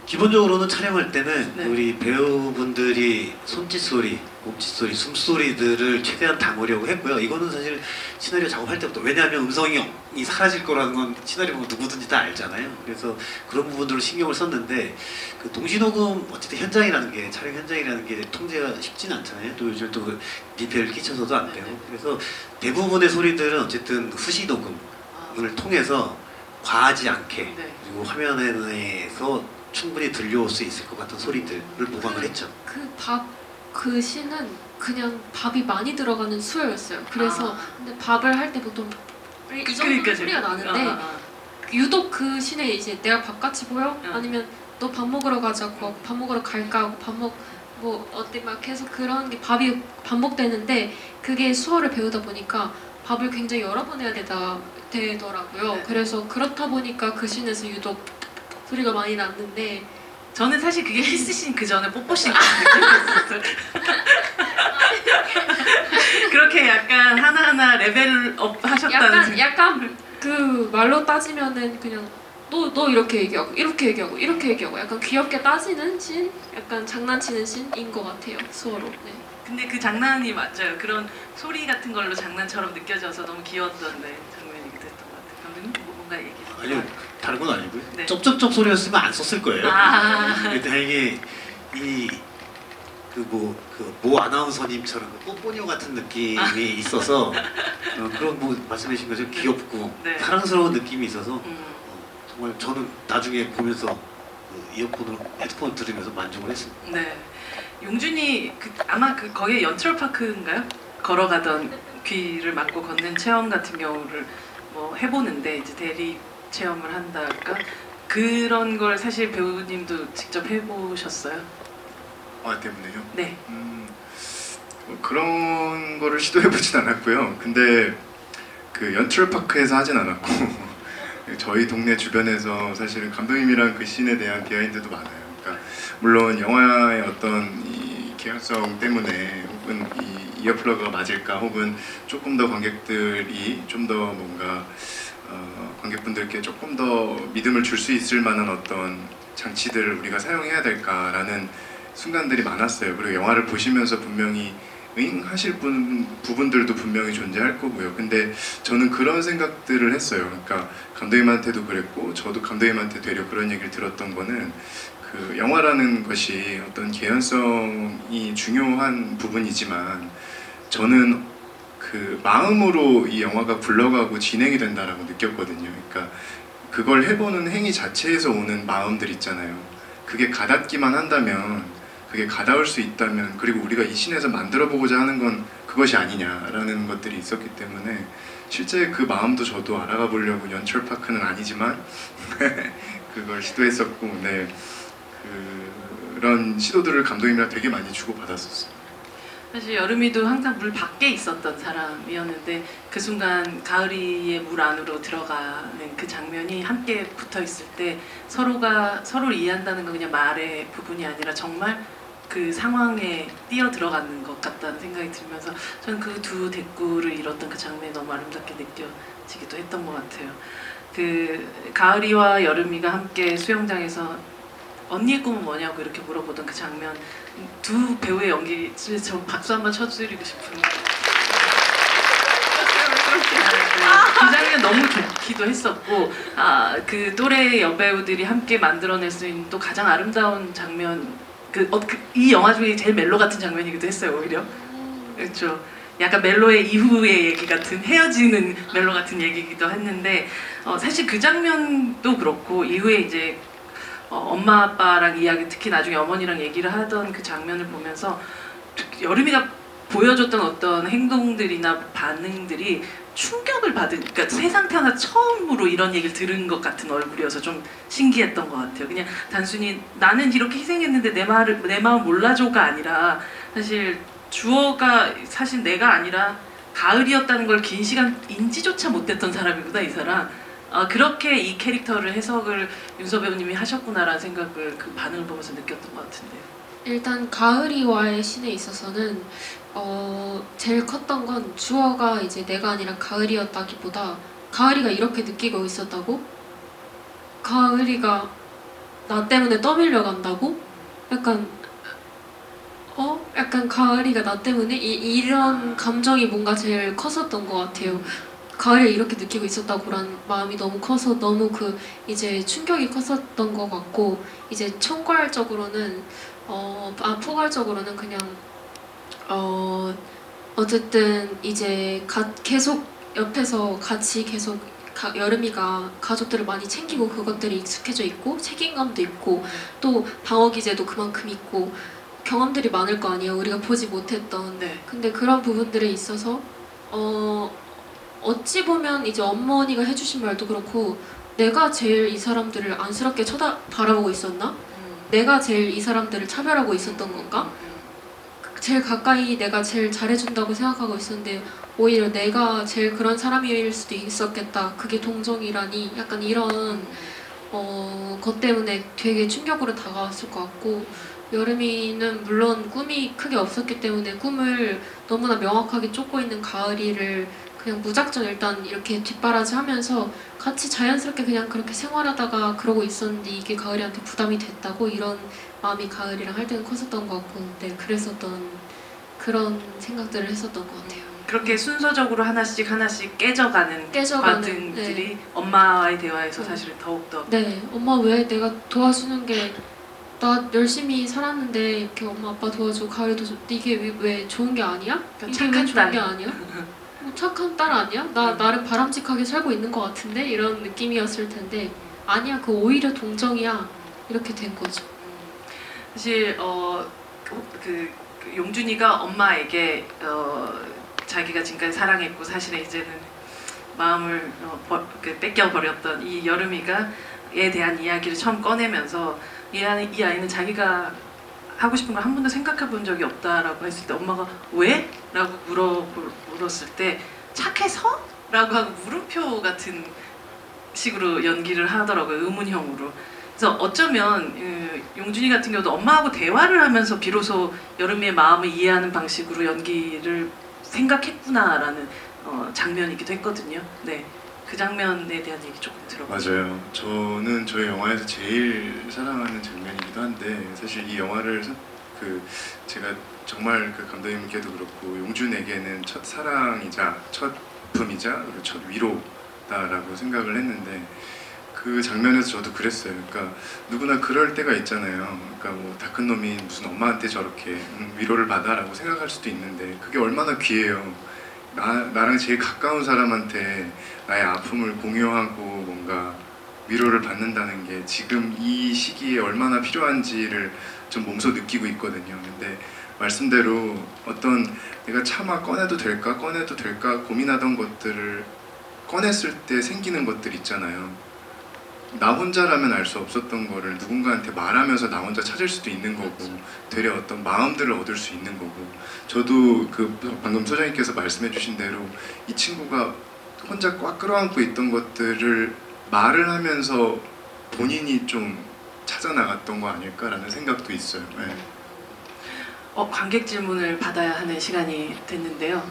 기본적으로는 촬영할 때는 네. 우리 배우분들이 손짓 소리, 몸짓 소리, 숨소리들을 최대한 담으려고 했고요. 이거는 사실 시나리오 작업할 때부터, 왜냐하면 음성이 사라질 거라는 건 시나리오 보면 누구든지 다 알잖아요. 그래서 그런 부분들을 신경을 썼는데 그 동시녹음 어쨌든 현장이라는 게, 촬영 현장이라는 게 통제가 쉽지는 않잖아요. 또 요즘 또 그 미페를 끼쳐서도 안 되고. 그래서 대부분의 소리들은 어쨌든 후시 녹음을 통해서 과하지 않게, 네. 그리고 화면에서 충분히 들려올 수 있을 것 같은 소리들을 보강을 했죠. 그 씬은 그냥 밥이 많이 들어가는 수요였어요. 그래서 근데 밥을 할 때 보통 이 정도 그러니까 소리가 나는데 유독 그 씬에 이제 내가 밥같이 보여? 아니면 너 밥 먹으러 가자고 밥 먹으러 갈까 하고 뭐 어때 막 계속 그런 게 밥이 반복되는데 그게 수어를 배우다 보니까 밥을 굉장히 여러 번 해야 되더라고요. 네. 그래서 그렇다 보니까 그 씬에서 유독 소리가 많이 났는데 저는 사실 그게 키스씬 그 전에 뽀뽀씬 같은 느낌이었어요. 그렇게 약간 하나하나 레벨업 하셨다는 약간 그 말로 따지면은 그냥 너 이렇게 얘기하고 약간 귀엽게 따지는 씬, 약간 장난치는 씬인 것 같아요. 수어로. 네. 근데 그 장난이 맞아요. 그런 소리 같은 걸로 장난처럼 느껴져서 너무 귀여웠던 장면이 됐던 것 같아요. 감독님 뭔가 얘기해. 아니요, 다른 건 아니고요. 네. 쩝쩝쩝 소리였으면 안 썼을 거예요. 근데 다행히 모 아나운서님처럼 뽀뽀녀 같은 느낌이 있어서 그런 뭐 말씀해주신 것처럼 귀엽고 네. 사랑스러운 느낌이 있어서 정말 저는 나중에 보면서 헤드폰을 들으면서 만족을 했습니다. 네. 용준이 아마 거기에 연트럴 파크인가요? 걸어가던 귀를 막고 걷는 체험 같은 경우를 뭐 해보는데 이제 대리 체험을 한달까 그런 걸 사실 배우님도 직접 해보셨어요? 때문에요? 네. 그런 거를 시도해보진 않았고요. 근데 그 연트럴파크에서 하진 않았고 저희 동네 주변에서 사실은 감독님이랑 그 씬에 대한 비하인드도 많아요. 그러니까 물론 영화의 어떤 이 개연성 때문에 혹은 이 이어플러그가 맞을까 혹은 조금 더 관객들이 좀 더 뭔가 관객분들께 조금 더 믿음을 줄 수 있을 만한 어떤 장치들을 우리가 사용해야 될까라는 순간들이 많았어요. 그리고 영화를 보시면서 분명히 응 하실 부분들도 분명히 존재할 거고요. 근데 저는 그런 생각들을 했어요. 그러니까 감독님한테도 그랬고 저도 감독님한테 되려 그런 얘기를 들었던 거는 그 영화라는 것이 어떤 개연성이 중요한 부분이지만 저는 그 마음으로 이 영화가 굴러가고 진행이 된다라고 느꼈거든요. 그러니까 그걸 해보는 행위 자체에서 오는 마음들 있잖아요. 그게 가닿기만 한다면, 그게 가닿을 수 있다면, 그리고 우리가 이 신에서 만들어보고자 하는 건 그것이 아니냐라는 것들이 있었기 때문에 실제 그 마음도 저도 알아가 보려고 연철파크는 아니지만 그걸 시도했었고, 네, 그런 시도들을 감독님이랑 되게 많이 주고받았었어요. 사실 여름이도 항상 물 밖에 있었던 사람이었는데 그 순간 가을이의 물 안으로 들어가는 그 장면이 함께 붙어 있을 때 서로가 서로를 이해한다는 건 그냥 말의 부분이 아니라 정말 그 상황에 뛰어 들어가는 것 같다는 생각이 들면서 저는 그 두 대꾸를 이뤘던 그 장면이 너무 아름답게 느껴지기도 했던 것 같아요. 그 가을이와 여름이가 함께 수영장에서 언니의 꿈은 뭐냐고 이렇게 물어보던 그 장면, 두 배우의 연기 저 박수 한번 쳐드리고 싶은. 그 장면 너무 좋기도 했었고, 그 또래 여배우들이 함께 만들어낼 수 있는 또 가장 아름다운 장면, 이 영화 중에 제일 멜로 같은 장면이기도 했어요 오히려. 그렇죠. 약간 멜로의 이후의 얘기 같은, 헤어지는 멜로 같은 얘기이기도 했는데 사실 그 장면도 그렇고 이후에 이제 엄마 아빠랑 이야기, 특히 나중에 어머니랑 얘기를 하던 그 장면을 보면서 여름이가 보여줬던 어떤 행동들이나 반응들이 충격을 받은, 그러니까 세상 태어나 처음으로 이런 얘기를 들은 것 같은 얼굴이어서 좀 신기했던 것 같아요. 그냥 단순히 나는 이렇게 희생했는데 내 마음 몰라줘가 아니라 사실 주어가 사실 내가 아니라 가을이었다는 걸 긴 시간 인지조차 못했던 사람이구나 이 사람. 그렇게 이 캐릭터를 해석을 윤서 배우님이 하셨구나라는 생각을 그 반응을 보면서 느꼈던 것 같은데요. 일단 가을이와의 씬에 있어서는 제일 컸던 건 주어가 이제 내가 아니라 가을이었다기보다 가을이가 이렇게 느끼고 있었다고? 가을이가 나 때문에 떠밀려 간다고? 약간 약간 가을이가 나 때문에 이런 감정이 뭔가 제일 컸었던 것 같아요. 가을이 이렇게 느끼고 있었다고란 마음이 너무 커서 너무 이제 충격이 컸었던 것 같고, 이제 총괄적으로는 포괄적으로는 그냥 어쨌든 이제 계속 옆에서 같이 계속 여름이가 가족들을 많이 챙기고 그것들이 익숙해져 있고 책임감도 있고 또 방어 기제도 그만큼 있고 경험들이 많을 거 아니에요. 우리가 보지 못했던. 네. 근데 그런 부분들에 있어서 어찌 보면 이제 어머니가 해주신 말도 그렇고 내가 제일 이 사람들을 안쓰럽게 바라보고 있었나? 내가 제일 이 사람들을 차별하고 있었던 건가? 제일 가까이 내가 제일 잘해준다고 생각하고 있었는데 오히려 내가 제일 그런 사람일 수도 있었겠다. 그게 동정이라니 약간 이런 것 때문에 되게 충격으로 다가왔을 것 같고, 여름이는 물론 꿈이 크게 없었기 때문에 꿈을 너무나 명확하게 쫓고 있는 가을이를 그냥 무작정 일단 이렇게 뒷바라지하면서 같이 자연스럽게 그냥 그렇게 생활하다가 그러고 있었는데 이게 가을이한테 부담이 됐다고, 이런 마음이 가을이랑 할 때는 컸었던 것 같고, 네, 그랬었던 그런 생각들을 했었던 것 같아요. 그렇게 순서적으로 하나씩 깨져가는 과정들이 네. 엄마와의 대화에서 사실은 더욱더 네, 엄마 왜 내가 도와주는 게 나 열심히 살았는데 이렇게 엄마 아빠 도와주고 가을이도 이게 왜 좋은 게 아니야? 이게 착한 왜 좋은 딸. 게 아니야? 뭐 착한 딸 아니야? 나 나름 바람직하게 살고 있는 것 같은데 이런 느낌이었을 텐데 아니야, 그 오히려 동정이야 이렇게 된 거죠. 사실 그 용준이가 엄마에게 자기가 지금까지 사랑했고 사실은 이제는 마음을 뺏겨버렸던 이 여름이가에 대한 이야기를 처음 꺼내면서 이 아이는 자기가 하고 싶은 걸 한 번도 생각해 본 적이 없다라고 했을 때 엄마가 왜? 라고 물었을 때 착해서? 라고 하고 물음표 같은 식으로 연기를 하더라고요. 의문형으로. 그래서 어쩌면 용준이 같은 경우도 엄마하고 대화를 하면서 비로소 여름이의 마음을 이해하는 방식으로 연기를 생각했구나라는 장면이기도 했거든요. 네, 그 장면에 대한 얘기 조금 들어보죠. 맞아요. 저는 저희 영화에서 제일 사랑하는 장면이기도 한데 사실 이 영화를 그 제가 정말 그 감독님께도 그렇고 용준에게는 첫 사랑이자 첫 품이자 그리고 첫 위로다라고 생각을 했는데 그 장면에서 저도 그랬어요. 그러니까 누구나 그럴 때가 있잖아요. 그러니까 뭐 다 큰 놈이 무슨 엄마한테 저렇게 위로를 받아라고 생각할 수도 있는데 그게 얼마나 귀해요. 나랑 제일 가까운 사람한테 나의 아픔을 공유하고 뭔가 위로를 받는다는 게 지금 이 시기에 얼마나 필요한지를 좀 몸소 느끼고 있거든요. 근데 말씀대로 어떤 내가 차마 꺼내도 될까 고민하던 것들을 꺼냈을 때 생기는 것들 있잖아요. 나 혼자라면 알 수 없었던 거를 누군가한테 말하면서 나 혼자 찾을 수도 있는 거고 되려 어떤 마음들을 얻을 수 있는 거고 저도 그 방금 소장님께서 말씀해 주신 대로 이 친구가 혼자 꽉 끌어안고 있던 것들을 말을 하면서 본인이 좀 찾아 나갔던 거 아닐까라는 생각도 있어요. 네. 관객 질문을 받아야 하는 시간이 됐는데요.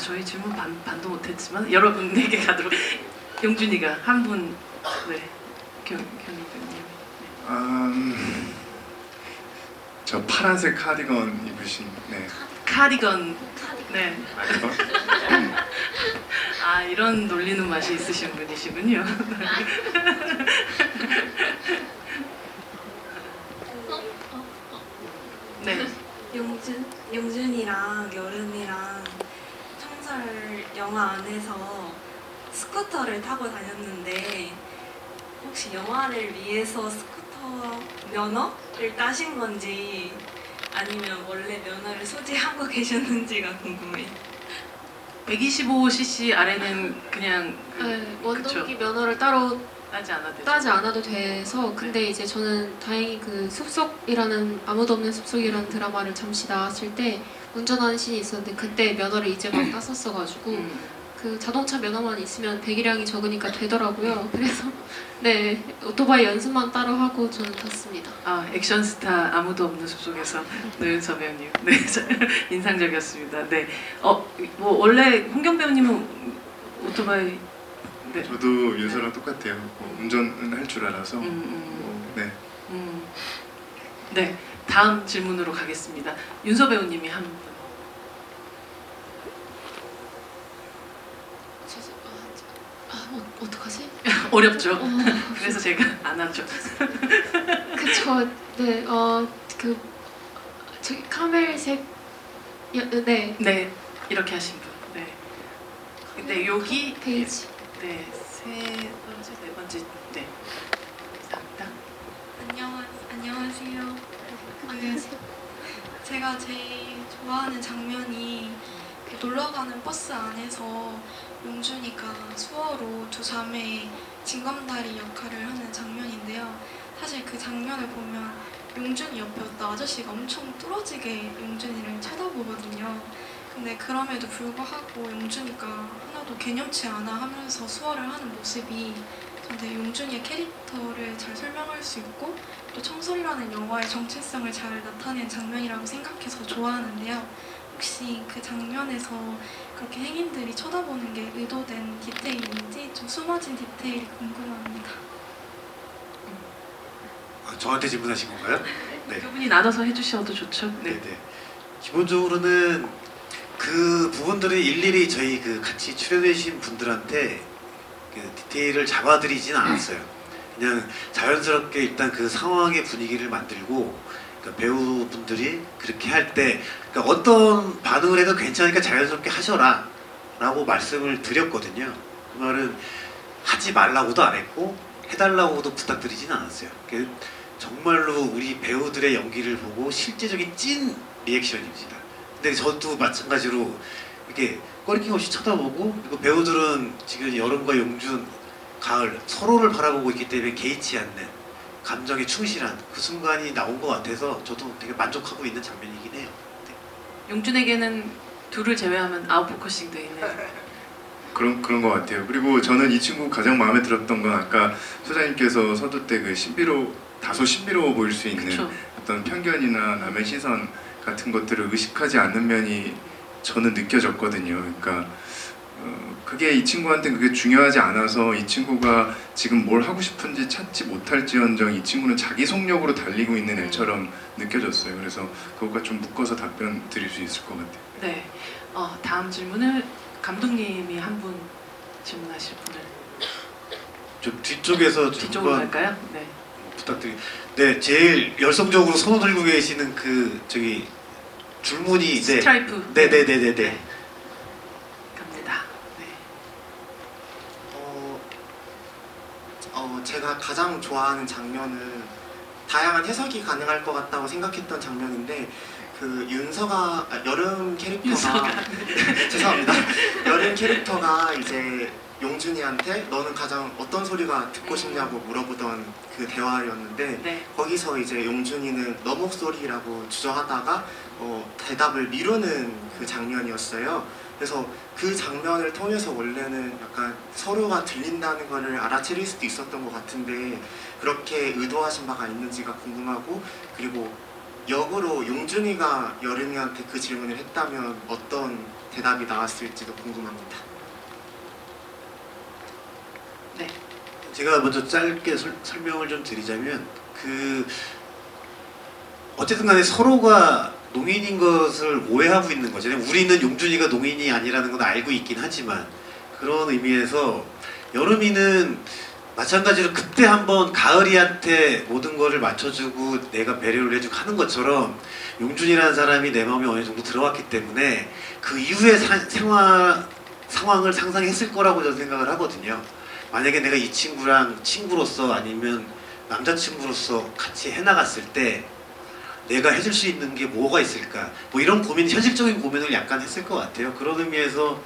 저희 질문 반도 못했지만 여러분에게 가도록 용준이가 한 분, 네, 경희님. 저 파란색 카디건 입으신 네. 카디건, 네. 카디건? 이런 놀리는 맛이 있으신 분이시군요. 네. 용준이랑 여름이랑 청설 영화 안에서 스쿠터를 타고 다녔는데 혹시 영화를 위해서 스쿠터 면허를 따신 건지 아니면 원래 면허를 소지하고 계셨는지가 궁금해요. 125cc 아래는 그냥 네, 원동기 그쵸. 면허를 따로 따지 않아도 되죠. 돼서 근데 이제 저는 다행히 그 숲속이라는 아무도 없는 숲속이라는 드라마를 잠시 나왔을 때 운전하는 씬이 있었는데 그때 면허를 이제 막 땄었어가지고 그 자동차 면허만 있으면 배기량이 적으니까 되더라고요. 그래서 네 오토바이 연습만 따로 하고 저는 탔습니다. 액션 스타 아무도 없는 숲속에서 노윤서 배우님, 네 인상적이었습니다. 네, 뭐 원래 홍경 배우님은 오토바이, 네, 저도 윤서랑 똑같아요. 운전은 할 줄 알아서. 네. 네, 다음 질문으로 가겠습니다. 윤서 배우님이 한 분. 어떡하지? 어렵죠. 그래서 제가 안 하죠. 그쵸. 네, 저기 카멜색, 네. 네, 이렇게 하신 분. 네. 근데 여기 페이지. 네, 세 번째, 네 번째, 네. 감사합니다. 안녕하세요. 안녕하세요. 제가 제일 좋아하는 장면이 그 놀러가는 버스 안에서 용준이가 수어로 두 자매의 징검다리 역할을 하는 장면인데요. 사실 그 장면을 보면 용준이 옆에 어떤 아저씨가 엄청 뚫어지게 용준이를 쳐다보거든요. 근데 그럼에도 불구하고 용준이가 하나도 개념치 않아 하면서 수어를 하는 모습이 근데 용준이의 캐릭터를 잘 설명할 수 있고 또 청설이라는 영화의 정체성을 잘 나타낸 장면이라고 생각해서 좋아하는데요. 혹시 그 장면에서 그렇게 행인들이 쳐다보는 게 의도된 디테일인지 좀 숨어진 디테일이 궁금합니다. 저한테 질문하신 건가요? 네. 두 분이 나눠서 해주셔도 좋죠. 네. 네네. 기본적으로는 그 부분들을 일일이 저희 그 같이 출연해주신 분들한테 그 디테일을 잡아드리진 않았어요. 그냥 자연스럽게 일단 그 상황의 분위기를 만들고 그러니까 배우분들이 그렇게 할 때 그러니까 어떤 반응을 해도 괜찮으니까 자연스럽게 하셔라 라고 말씀을 드렸거든요. 그 말은 하지 말라고도 안 했고 해달라고도 부탁드리진 않았어요. 정말로 우리 배우들의 연기를 보고 실제적인 찐 리액션입니다. 근데 저도 마찬가지로 이렇게 꺼리낌없이 쳐다보고 그리고 배우들은 지금 여름과 용준, 가을 서로를 바라보고 있기 때문에 개의치 않는 감정에 충실한 그 순간이 나온 것 같아서 저도 되게 만족하고 있는 장면이긴 해요. 네. 용준에게는 둘을 제외하면 아웃포커싱 돼 있는. 그런 것 같아요. 그리고 저는 이 친구 가장 마음에 들었던 건 아까 소장님께서 서두 때 그 다소 신비로워 보일 수 있는 그쵸. 어떤 편견이나 남의 시선 같은 것들을 의식하지 않는 면이 저는 느껴졌거든요. 그러니까 그게 이 친구한테 그게 중요하지 않아서 이 친구가 지금 뭘 하고 싶은지 찾지 못할지언정 이 친구는 자기 속력으로 달리고 있는 애처럼 느껴졌어요. 그래서 그것과 좀 묶어서 답변 드릴 수 있을 것 같아요. 네. 다음 질문을 감독님이 한 분 질문하실 분을 좀 뒤쪽에서 좀 뒤쪽으로 한번 갈까요? 네. 부탁드립니다. 네, 제일 열성적으로 손을 들고 계시는 그 저기 줄무늬 네. 스트라이프. 네네네네네. 갑니다. 네. 제가 가장 좋아하는 장면은 다양한 해석이 가능할 것 같다고 생각했던 장면인데 여름 캐릭터가 윤서가. 죄송합니다. 여름 캐릭터가 이제 용준이한테 너는 가장 어떤 소리가 듣고 싶냐고 물어보던 그 대화였는데 네. 거기서 이제 용준이는 너 목소리라고 주저하다가 대답을 미루는 그 장면이었어요. 그래서 그 장면을 통해서 원래는 약간 서로가 들린다는 거를 알아차릴 수도 있었던 것 같은데 그렇게 의도하신 바가 있는지가 궁금하고, 그리고 역으로 용준이가 여름이한테 그 질문을 했다면 어떤 대답이 나왔을지도 궁금합니다. 네. 제가 먼저 짧게 설명을 좀 드리자면 어쨌든 간에 서로가 농인인 것을 오해하고 있는 거잖아요. 우리는 용준이가 농인이 아니라는 건 알고 있긴 하지만 그런 의미에서 여름이는 마찬가지로 그때 한번 가을이한테 모든 거를 맞춰주고 내가 배려를 해주고 하는 것처럼 용준이라는 사람이 내 마음에 어느 정도 들어왔기 때문에 그 이후의 상황을 상상했을 거라고 저는 생각을 하거든요. 만약에 내가 이 친구랑 친구로서 아니면 남자친구로서 같이 해나갔을 때 내가 해줄 수 있는 게 뭐가 있을까, 뭐 이런 고민, 현실적인 고민을 약간 했을 것 같아요. 그런 의미에서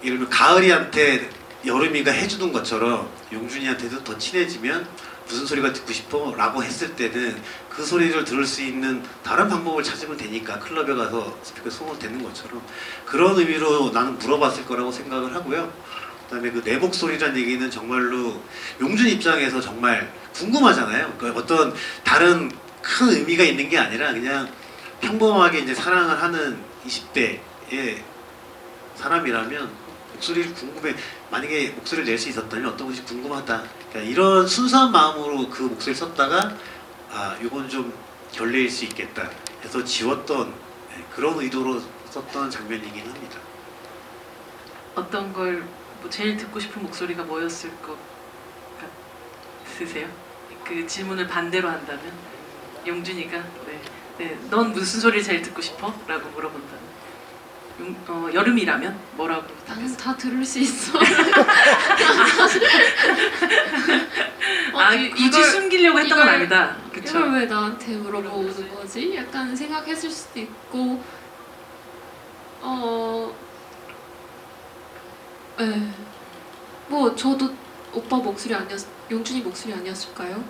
예를 들면 가을이한테 여름이가 해주는 것처럼 용준이한테도 더 친해지면 무슨 소리가 듣고 싶어? 라고 했을 때는 그 소리를 들을 수 있는 다른 방법을 찾으면 되니까 클럽에 가서 스피커 소문 되는 것처럼 그런 의미로 나는 물어봤을 거라고 생각을 하고요. 그다음에 그 내 목소리란 얘기는 정말로 용준 입장에서 정말 궁금하잖아요. 그러니까 어떤 다른 큰 의미가 있는 게 아니라 그냥 평범하게 이제 사랑을 하는 20대의 사람이라면 목소리를 궁금해, 만약에 목소리를 낼 수 있었다면 어떤 것이 궁금하다. 그러니까 이런 순수한 마음으로 그 목소리를 썼다가 이건 좀 결례일 수 있겠다 해서 지웠던 그런 의도로 썼던 장면이긴 합니다. 어떤 걸 뭐 제일 듣고 싶은 목소리가 뭐였을 것 같으세요? 그 질문을 반대로 한다면 용준이가 넌 무슨 소리를 제일 듣고 싶어? 라고 물어본다면 여름이라면 뭐라고 나는 답했어요? 다 들을 수 있어. 굳이 숨기려고 했던 건 이걸- 아니다. 그쵸? 이걸 왜 나한테 물어보는 거지? 약간 생각했을 수도 있고, 네. 뭐 저도 오빠 목소리 용준이 목소리 아니었을까요?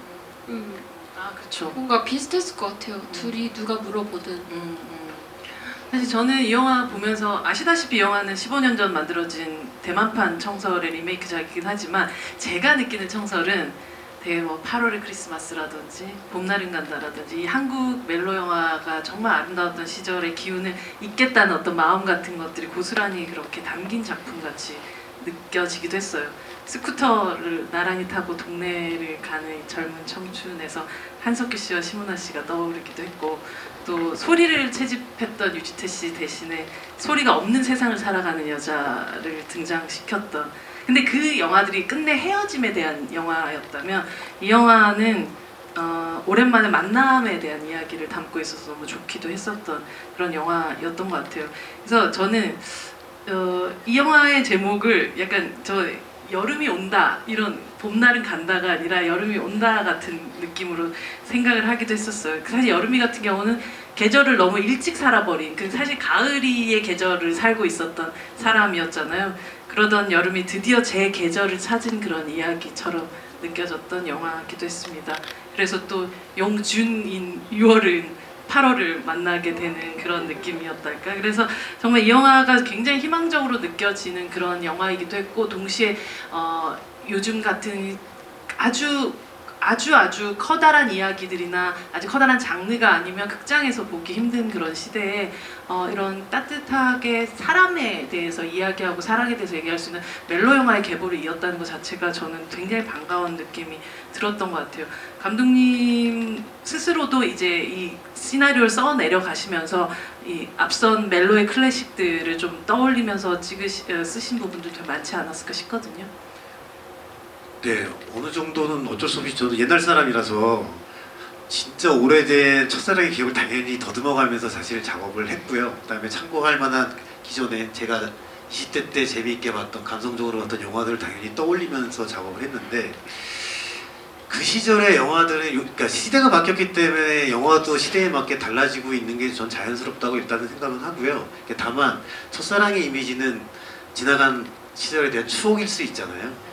그쵸. 뭔가 비슷했을 것 같아요. 둘이 누가 물어보든. 사실 저는 이 영화 보면서 아시다시피 이 영화는 15년 전 만들어진 대만판 청설의 리메이크작이긴 하지만 제가 느끼는 청설은 되게 뭐 8월의 크리스마스라든지 봄날은 간다라든지 이 한국 멜로 영화가 정말 아름다웠던 시절의 기운을 잇겠다는 어떤 마음 같은 것들이 고스란히 그렇게 담긴 작품같이 느껴지기도 했어요. 스쿠터를 나란히 타고 동네를 가는 이 젊은 청춘에서 한석규 씨와 심은하 씨가 떠오르기도 했고, 또 소리를 채집했던 유지태 씨 대신에 소리가 없는 세상을 살아가는 여자를 등장시켰던, 근데 그 영화들이 끝내 헤어짐에 대한 영화였다면 이 영화는 오랜만에 만남에 대한 이야기를 담고 있어서 너무 좋기도 했었던 그런 영화였던 것 같아요. 그래서 저는 이 영화의 제목을 약간 여름이 온다, 이런 봄날은 간다가 아니라 여름이 온다 같은 느낌으로 생각을 하기도 했었어요. 사실 여름이 같은 경우는 계절을 너무 일찍 살아버린, 사실 가을이의 계절을 살고 있었던 사람이었잖아요. 그러던 여름이 드디어 제 계절을 찾은 그런 이야기처럼 느껴졌던 영화이기도 했습니다. 그래서 또 용준인 6월은 8월을 만나게 되는 그런 느낌이었달까. 그래서 정말 이 영화가 굉장히 희망적으로 느껴지는 그런 영화이기도 했고, 동시에 요즘 같은 아주 아주 커다란 이야기들이나 아주 커다란 장르가 아니면 극장에서 보기 힘든 그런 시대에 이런 따뜻하게 사람에 대해서 이야기하고 사랑에 대해서 얘기할 수 있는 멜로 영화의 계보를 이었다는 것 자체가 저는 굉장히 반가운 느낌이 들었던 것 같아요. 감독님 스스로도 이제 이 시나리오를 써 내려가시면서 이 앞선 멜로의 클래식들을 좀 떠올리면서 쓰신 부분도 좀 많지 않았을까 싶거든요. 네, 어느 정도는 어쩔 수 없이 저도 옛날 사람이라서 진짜 오래된 첫사랑의 기억을 당연히 더듬어가면서 사실 작업을 했고요. 그다음에 참고할 만한 기존에 제가 20대 때 재미있게 봤던 감성적으로 봤던 영화들을 당연히 떠올리면서 작업을 했는데 그 시절의 영화들은 그러니까 시대가 바뀌었기 때문에 영화도 시대에 맞게 달라지고 있는 게 전 자연스럽다고 일단은 생각은 하고요. 다만 첫사랑의 이미지는 지나간 시절에 대한 추억일 수 있잖아요.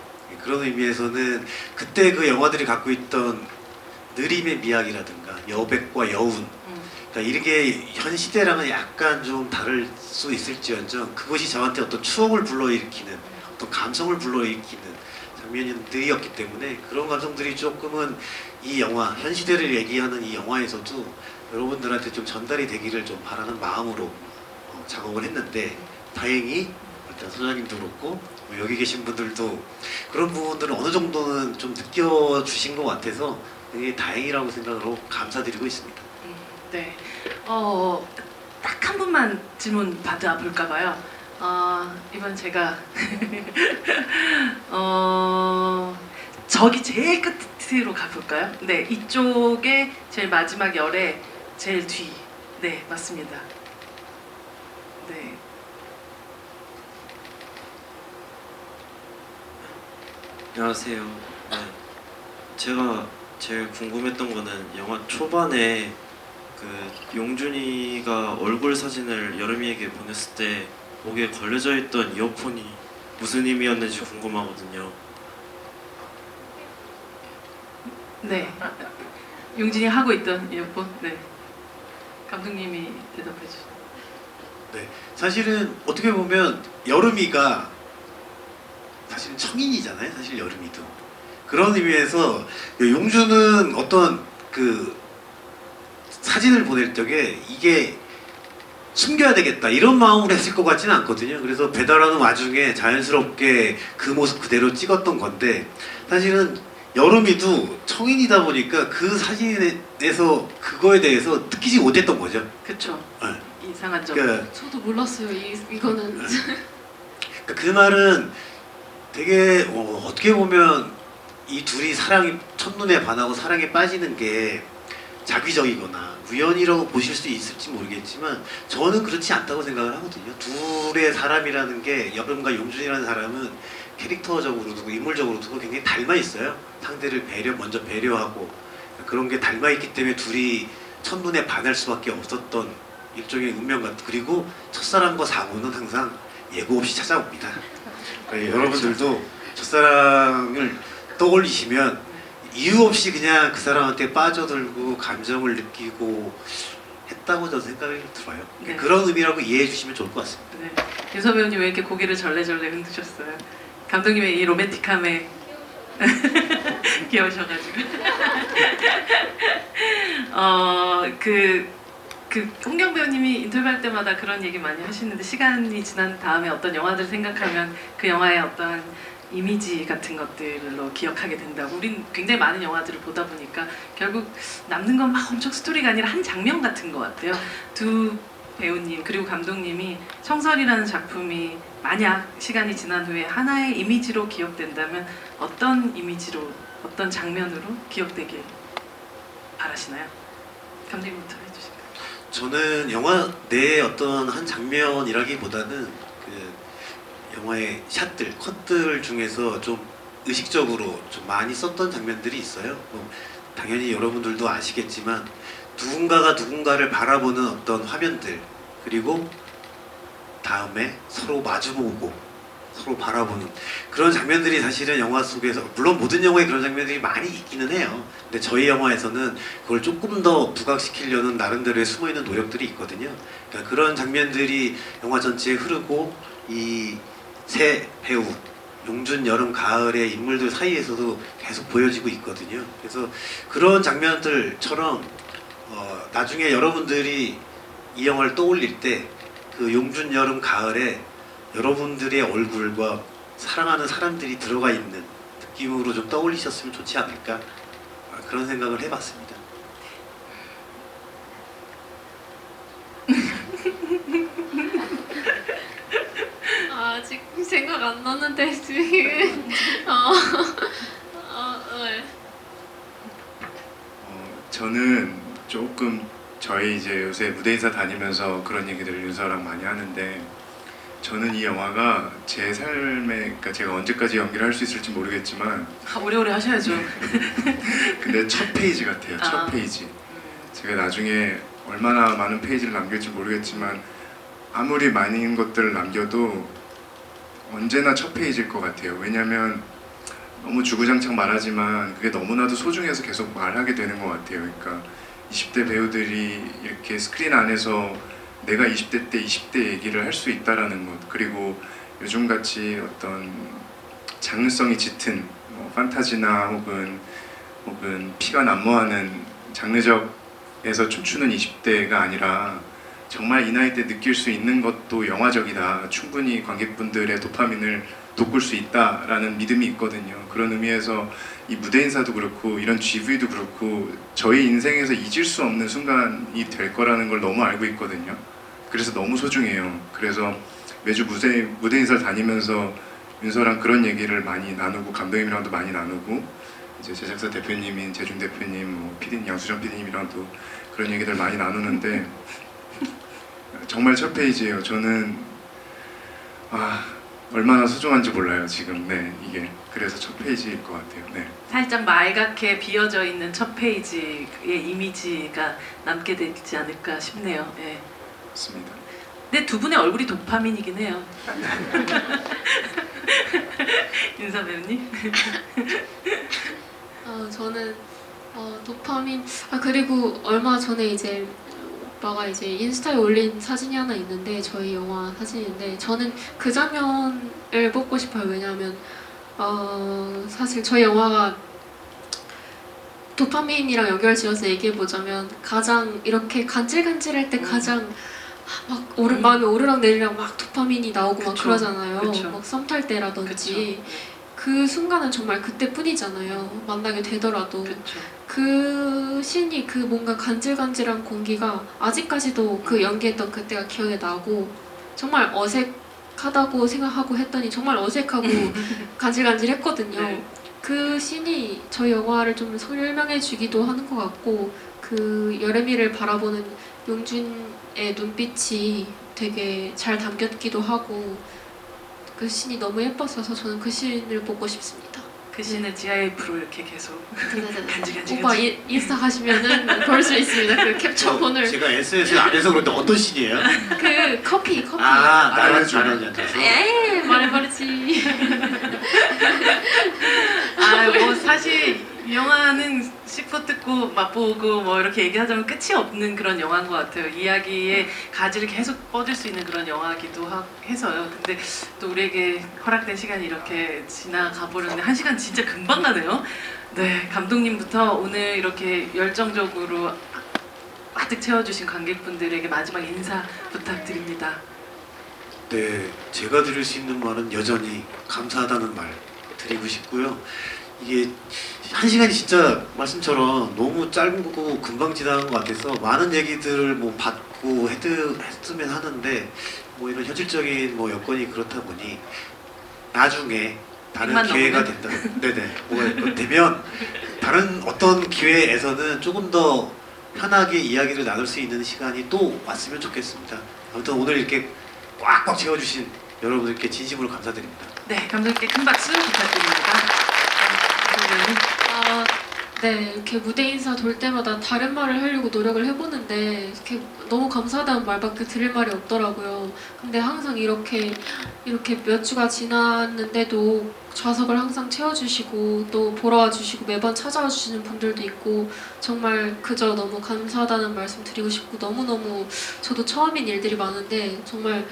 그런 의미에서는 그때 그 영화들이 갖고 있던 느림의 미학이라든가 여백과 여운, 그러니까 이게 현 시대랑은 약간 좀 다를 수 있을지언정 그것이 저한테 어떤 추억을 불러일으키는 어떤 감성을 불러일으키는 장면들이었기 때문에 그런 감성들이 조금은 이 영화, 현 시대를 얘기하는 이 영화에서도 여러분들한테 좀 전달이 되기를 좀 바라는 마음으로 작업을 했는데 다행히 일단 소장님도 그렇고 여기 계신 분들도 그런 부분들을 어느 정도는 좀 느껴주신 것 같아서 되게 다행이라고 생각으로 감사드리고 있습니다. 네. 딱 한 분만 질문 받아볼까 봐요. 이번 제가 저기 제일 끝으로 가볼까요? 네, 이쪽에 제일 마지막 열에 제일 뒤. 네, 맞습니다. 네. 안녕하세요. 네. 제가 제일 궁금했던 거는 영화 초반에 그 용준이가 얼굴 사진을 여름이에게 보냈을 때 목에 걸려져 있던 이어폰이 무슨 의미였는지 궁금하거든요. 네. 용진이 하고 있던 이어폰. 네. 감독님이 대답해 주시죠. 네, 사실은 어떻게 보면 여름이가 사실 청인이잖아요. 사실 여름이도 그런 의미에서 용주는 어떤 그 사진을 보낼 적에 이게 숨겨야 되겠다 이런 마음으로 했을 것 같지는 않거든요. 그래서 배달하는 와중에 자연스럽게 그 모습 그대로 찍었던 건데 사실은 여름이도 청인이다 보니까 그 사진에서 그거에 대해서 느끼지 못했던 거죠. 그쵸. 네. 이상한 점. 그러니까 저도 몰랐어요. 이거는 그 말은 되게 어떻게 보면 이 둘이 사랑이 첫눈에 반하고 사랑에 빠지는 게 자기적이거나 우연이라고 보실 수 있을지 모르겠지만 저는 그렇지 않다고 생각을 하거든요. 둘의 사람이라는 게 여름과 용준이라는 사람은 캐릭터적으로도 인물적으로도 굉장히 닮아 있어요. 상대를 먼저 배려하고 그런 게 닮아 있기 때문에 둘이 첫눈에 반할 수밖에 없었던 일종의 운명 같은. 그리고 첫사랑과 사고는 항상 예고 없이 찾아옵니다. 그러니까 여러분들도 첫사랑을 떠올리시면 이유 없이 그냥 그 사람한테 빠져들고 감정을 느끼고 했다고 저는 생각이 들어요. 네. 그런 의미라고 이해해 주시면 좋을 것 같습니다. 네. 윤서 배우님 왜 이렇게 고개를 절레절레 흔드셨어요? 감독님의 이 로맨틱함에 귀여우셔가지고. 홍경 배우님이 인터뷰할 때마다 그런 얘기 많이 하시는데 시간이 지난 다음에 어떤 영화들 생각하면 그 영화의 어떤 이미지 같은 것들로 기억하게 된다고. 우린 굉장히 많은 영화들을 보다 보니까 결국 남는 건 막 엄청 스토리가 아니라 한 장면 같은 것 같아요. 두 배우님 그리고 감독님이 청설이라는 작품이 만약 시간이 지난 후에 하나의 이미지로 기억된다면 어떤 이미지로, 어떤 장면으로 기억되길 바라시나요? 감독님부터 해주실까요? 저는 영화 내의 어떤 한 장면이라기보다는 그 영화의 샷들, 컷들 중에서 좀 의식적으로 좀 많이 썼던 장면들이 있어요. 당연히 여러분들도 아시겠지만 누군가가 누군가를 바라보는 어떤 화면들, 그리고 다음에 서로 마주보고 서로 바라보는 그런 장면들이 사실은 영화 속에서, 물론 모든 영화에 그런 장면들이 많이 있기는 해요. 근데 저희 영화에서는 그걸 조금 더 부각시키려는 나름대로의 숨어있는 노력들이 있거든요. 그러니까 그런 장면들이 영화 전체에 흐르고 이 세 배우, 용준 여름 가을의 인물들 사이에서도 계속 보여지고 있거든요. 그래서 그런 장면들처럼 나중에 여러분들이 이 영화를 떠올릴 때 그 용준 여름 가을에 여러분들의 얼굴과 사랑하는 사람들이 들어가 있는 느낌으로 좀 떠올리셨으면 좋지 않을까 그런 생각을 해봤습니다. 아직 생각 안 나는데 지금 네. 저는 조금 저희 이제 요새 무대 인사 다니면서 그런 얘기들을 윤서랑 많이 하는데 저는 이 영화가 제 삶에 그러니까 제가 언제까지 연기를 할 수 있을지 모르겠지만 오래오래 하셔야죠. 근데 첫 페이지 같아요. 첫 아. 페이지. 제가 나중에 얼마나 많은 페이지를 남길지 모르겠지만 아무리 많은 것들을 남겨도 언제나 첫 페이지일 것 같아요. 왜냐하면 너무 주구장창 말하지만 그게 너무나도 소중해서 계속 말하게 되는 것 같아요. 그러니까 20대 배우들이 이렇게 스크린 안에서 내가 20대 때 20대 얘기를 할 수 있다라는 것, 그리고 요즘같이 어떤 장르성이 짙은 판타지나 혹은 피가 난무하는 장르적에서 춤추는 20대가 아니라 정말 이 나이 때 느낄 수 있는 것도 영화적이다. 충분히 관객분들의 도파민을 돋굴 수 있다라는 믿음이 있거든요. 그런 의미에서 이 무대 인사도 그렇고 이런 GV도 그렇고 저희 인생에서 잊을 수 없는 순간이 될 거라는 걸 너무 알고 있거든요. 그래서 너무 소중해요. 그래서 매주 무대 인사를 다니면서 윤서랑 그런 얘기를 많이 나누고 감독님이랑도 많이 나누고 이제 제작사 대표님인 재준 대표님, PD 양수정 PD님이랑도 그런 얘기들 많이 나누는데 정말 첫 페이지예요. 저는 얼마나 소중한지 몰라요 지금. 네, 이게 그래서 첫 페이지일 것 같아요. 네. 살짝 말갛게 비어져 있는 첫 페이지의 이미지가 남게 되지 않을까 싶네요. 예. 맞습니다. 근데 두 분의 얼굴이 도파민이긴 해요. 윤서 배우님? 저는 도파민 그리고 얼마 전에 이제 오빠가 이제 인스타에 올린 사진이 하나 있는데 저희 영화 사진인데 저는 그 장면을 뽑고 싶어요. 왜냐하면 사실 저희 영화가 도파민이랑 연결지어서 얘기해보자면 가장 이렇게 간질간질할 때 가장 막 마음이 오르락내리락 막 도파민이 나오고 막 그쵸. 그러잖아요. 그쵸. 막 썸 탈 때라든지 그쵸. 그 순간은 정말 그때뿐이잖아요. 만나게 되더라도 그렇죠. 그 신이 그 뭔가 간질간질한 공기가 아직까지도 그 연기했던 그때가 기억에 나고 정말 어색하다고 생각하고 했더니 정말 어색하고 간질간질했거든요. 네. 그 신이 저희 영화를 좀 설명해 주기도 하는 것 같고 그 여름이를 바라보는 용준의 눈빛이 되게 잘 담겼기도 하고 그 신이 너무 예뻤어서 저는 그 신을 보고 싶습니다. 그 신을 GIF로 이렇게 계속 간질간질. 오빠 인스타 가시면은 볼 수 있습니다. 그 캡처본을 제가 SNS 안 해서 그런데 어떤 씬이에요? 그 커피 나란히 앉아서? 에이 말해버리지. 뭐 사실 영화는 씹고 뜯고 맛보고 뭐 이렇게 얘기하자면 끝이 없는 그런 영화인 것 같아요. 이야기의 가지를 계속 뻗을 수 있는 그런 영화이기도 해서요. 근데 또 우리에게 허락된 시간이 이렇게 지나가 버렸는데 1시간 진짜 금방 가네요. 네, 감독님부터 오늘 이렇게 열정적으로 가득 채워주신 관객분들에게 마지막 인사 부탁드립니다. 네, 제가 드릴 수 있는 말은 여전히 감사하다는 말 드리고 싶고요. 이게 1시간이 진짜 말씀처럼 너무 짧고 금방 지나간 것 같아서 많은 얘기들을 뭐 받고 했으면 하는데 뭐 이런 현실적인 뭐 여건이 그렇다 보니 나중에 다른 100만 기회가 넘으면? 된다. 네네. 뭐가 되면 다른 어떤 기회에서는 조금 더 편하게 이야기를 나눌 수 있는 시간이 또 왔으면 좋겠습니다. 아무튼 오늘 이렇게 꽉꽉 채워주신 여러분들께 진심으로 감사드립니다. 네, 감독님께 큰 박수 부탁드립니다. 감독님. 네, 이렇게 무대 인사 돌 때마다 다른 말을 하려고 노력을 해보는데 이렇게 너무 감사하다는 말밖에 들을 말이 없더라고요. 근데 항상 이렇게 몇 주가 지났는데도 좌석을 항상 채워주시고 또 보러 와주시고 매번 찾아와 주시는 분들도 있고 정말 그저 너무 감사하다는 말씀 드리고 싶고 너무너무 저도 처음인 일들이 많은데 정말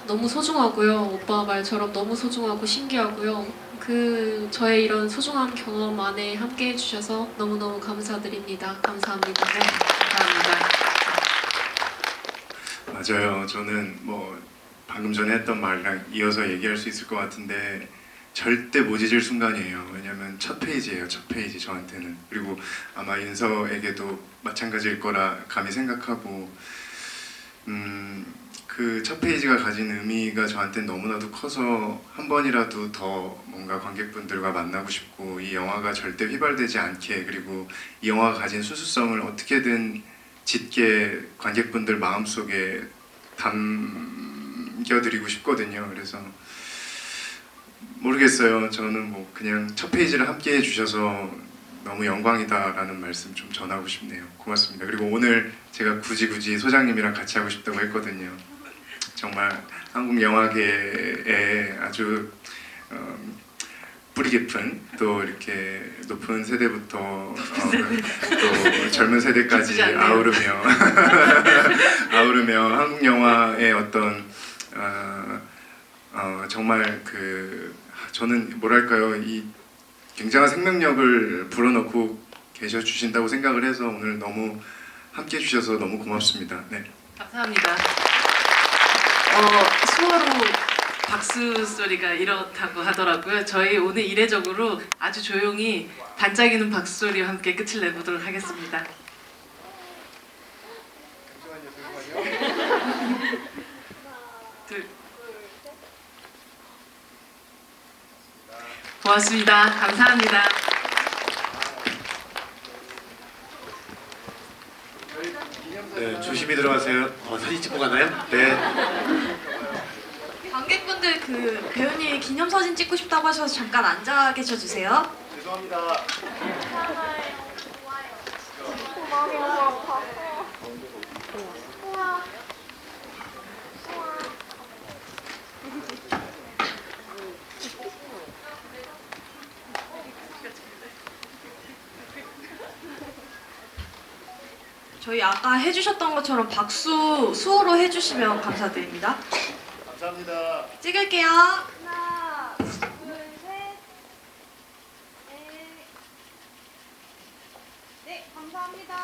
너무 소중하고요. 오빠 말처럼 너무 소중하고 신기하고요. 저의 이런 소중한 경험 안에 함께 해주셔서 너무너무 감사드립니다. 감사합니다. 네, 감사합니다. 맞아요. 저는 뭐 방금 전에 했던 말이랑 이어서 얘기할 수 있을 것 같은데 절대 못 잊을 순간이에요. 왜냐면 첫 페이지예요. 첫 페이지 저한테는. 그리고 아마 윤서에게도 마찬가지일 거라 감히 생각하고 그 첫 페이지가 가진 의미가 저한테는 너무나도 커서 한 번이라도 더 뭔가 관객분들과 만나고 싶고 이 영화가 절대 휘발되지 않게 그리고 이 영화가 가진 수수성을 어떻게든 짙게 관객분들 마음속에 담겨드리고 싶거든요. 그래서 모르겠어요. 저는 뭐 그냥 첫 페이지를 함께 해주셔서 너무 영광이다라는 말씀 좀 전하고 싶네요. 고맙습니다. 그리고 오늘 제가 굳이 소장님이랑 같이 하고 싶다고 했거든요. 정말 한국 영화계에 아주 뿌리 깊은 또 이렇게 높은 세대부터 또 젊은 세대까지 깊지 않네요. 아우르며 한국 영화의 어떤 정말 저는 뭐랄까요 이 굉장한 생명력을 불어넣고 계셔 주신다고 생각을 해서 오늘 너무 함께 해주셔서 너무 고맙습니다. 네. 감사합니다. 수어로 박수 소리가 이렇다고 하더라고요. 저희 오늘 이례적으로 아주 조용히 반짝이는 박수 소리와 함께 끝을 내보도록 하겠습니다. 둘. 고맙습니다. 감사합니다. 네, 조심히 들어가세요. 사진 찍고 가나요? 네. 관객분들 배우님 기념사진 찍고 싶다고 하셔서 잠깐 앉아 계셔 주세요. 죄송합니다. 저희 아까 해주셨던 것처럼 박수 수어로 해주시면 감사드립니다. 감사합니다. 찍을게요. 하나, 둘, 셋, 네, 감사합니다.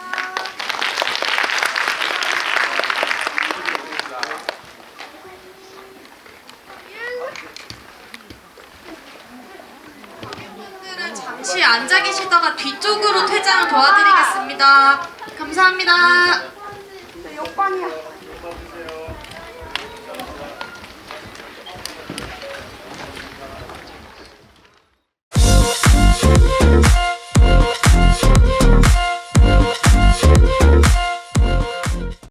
분들은 잠시 앉아 계시다가 뒤쪽으로 퇴장 도와드리겠습니다. 감사합니다. 몇 번이야?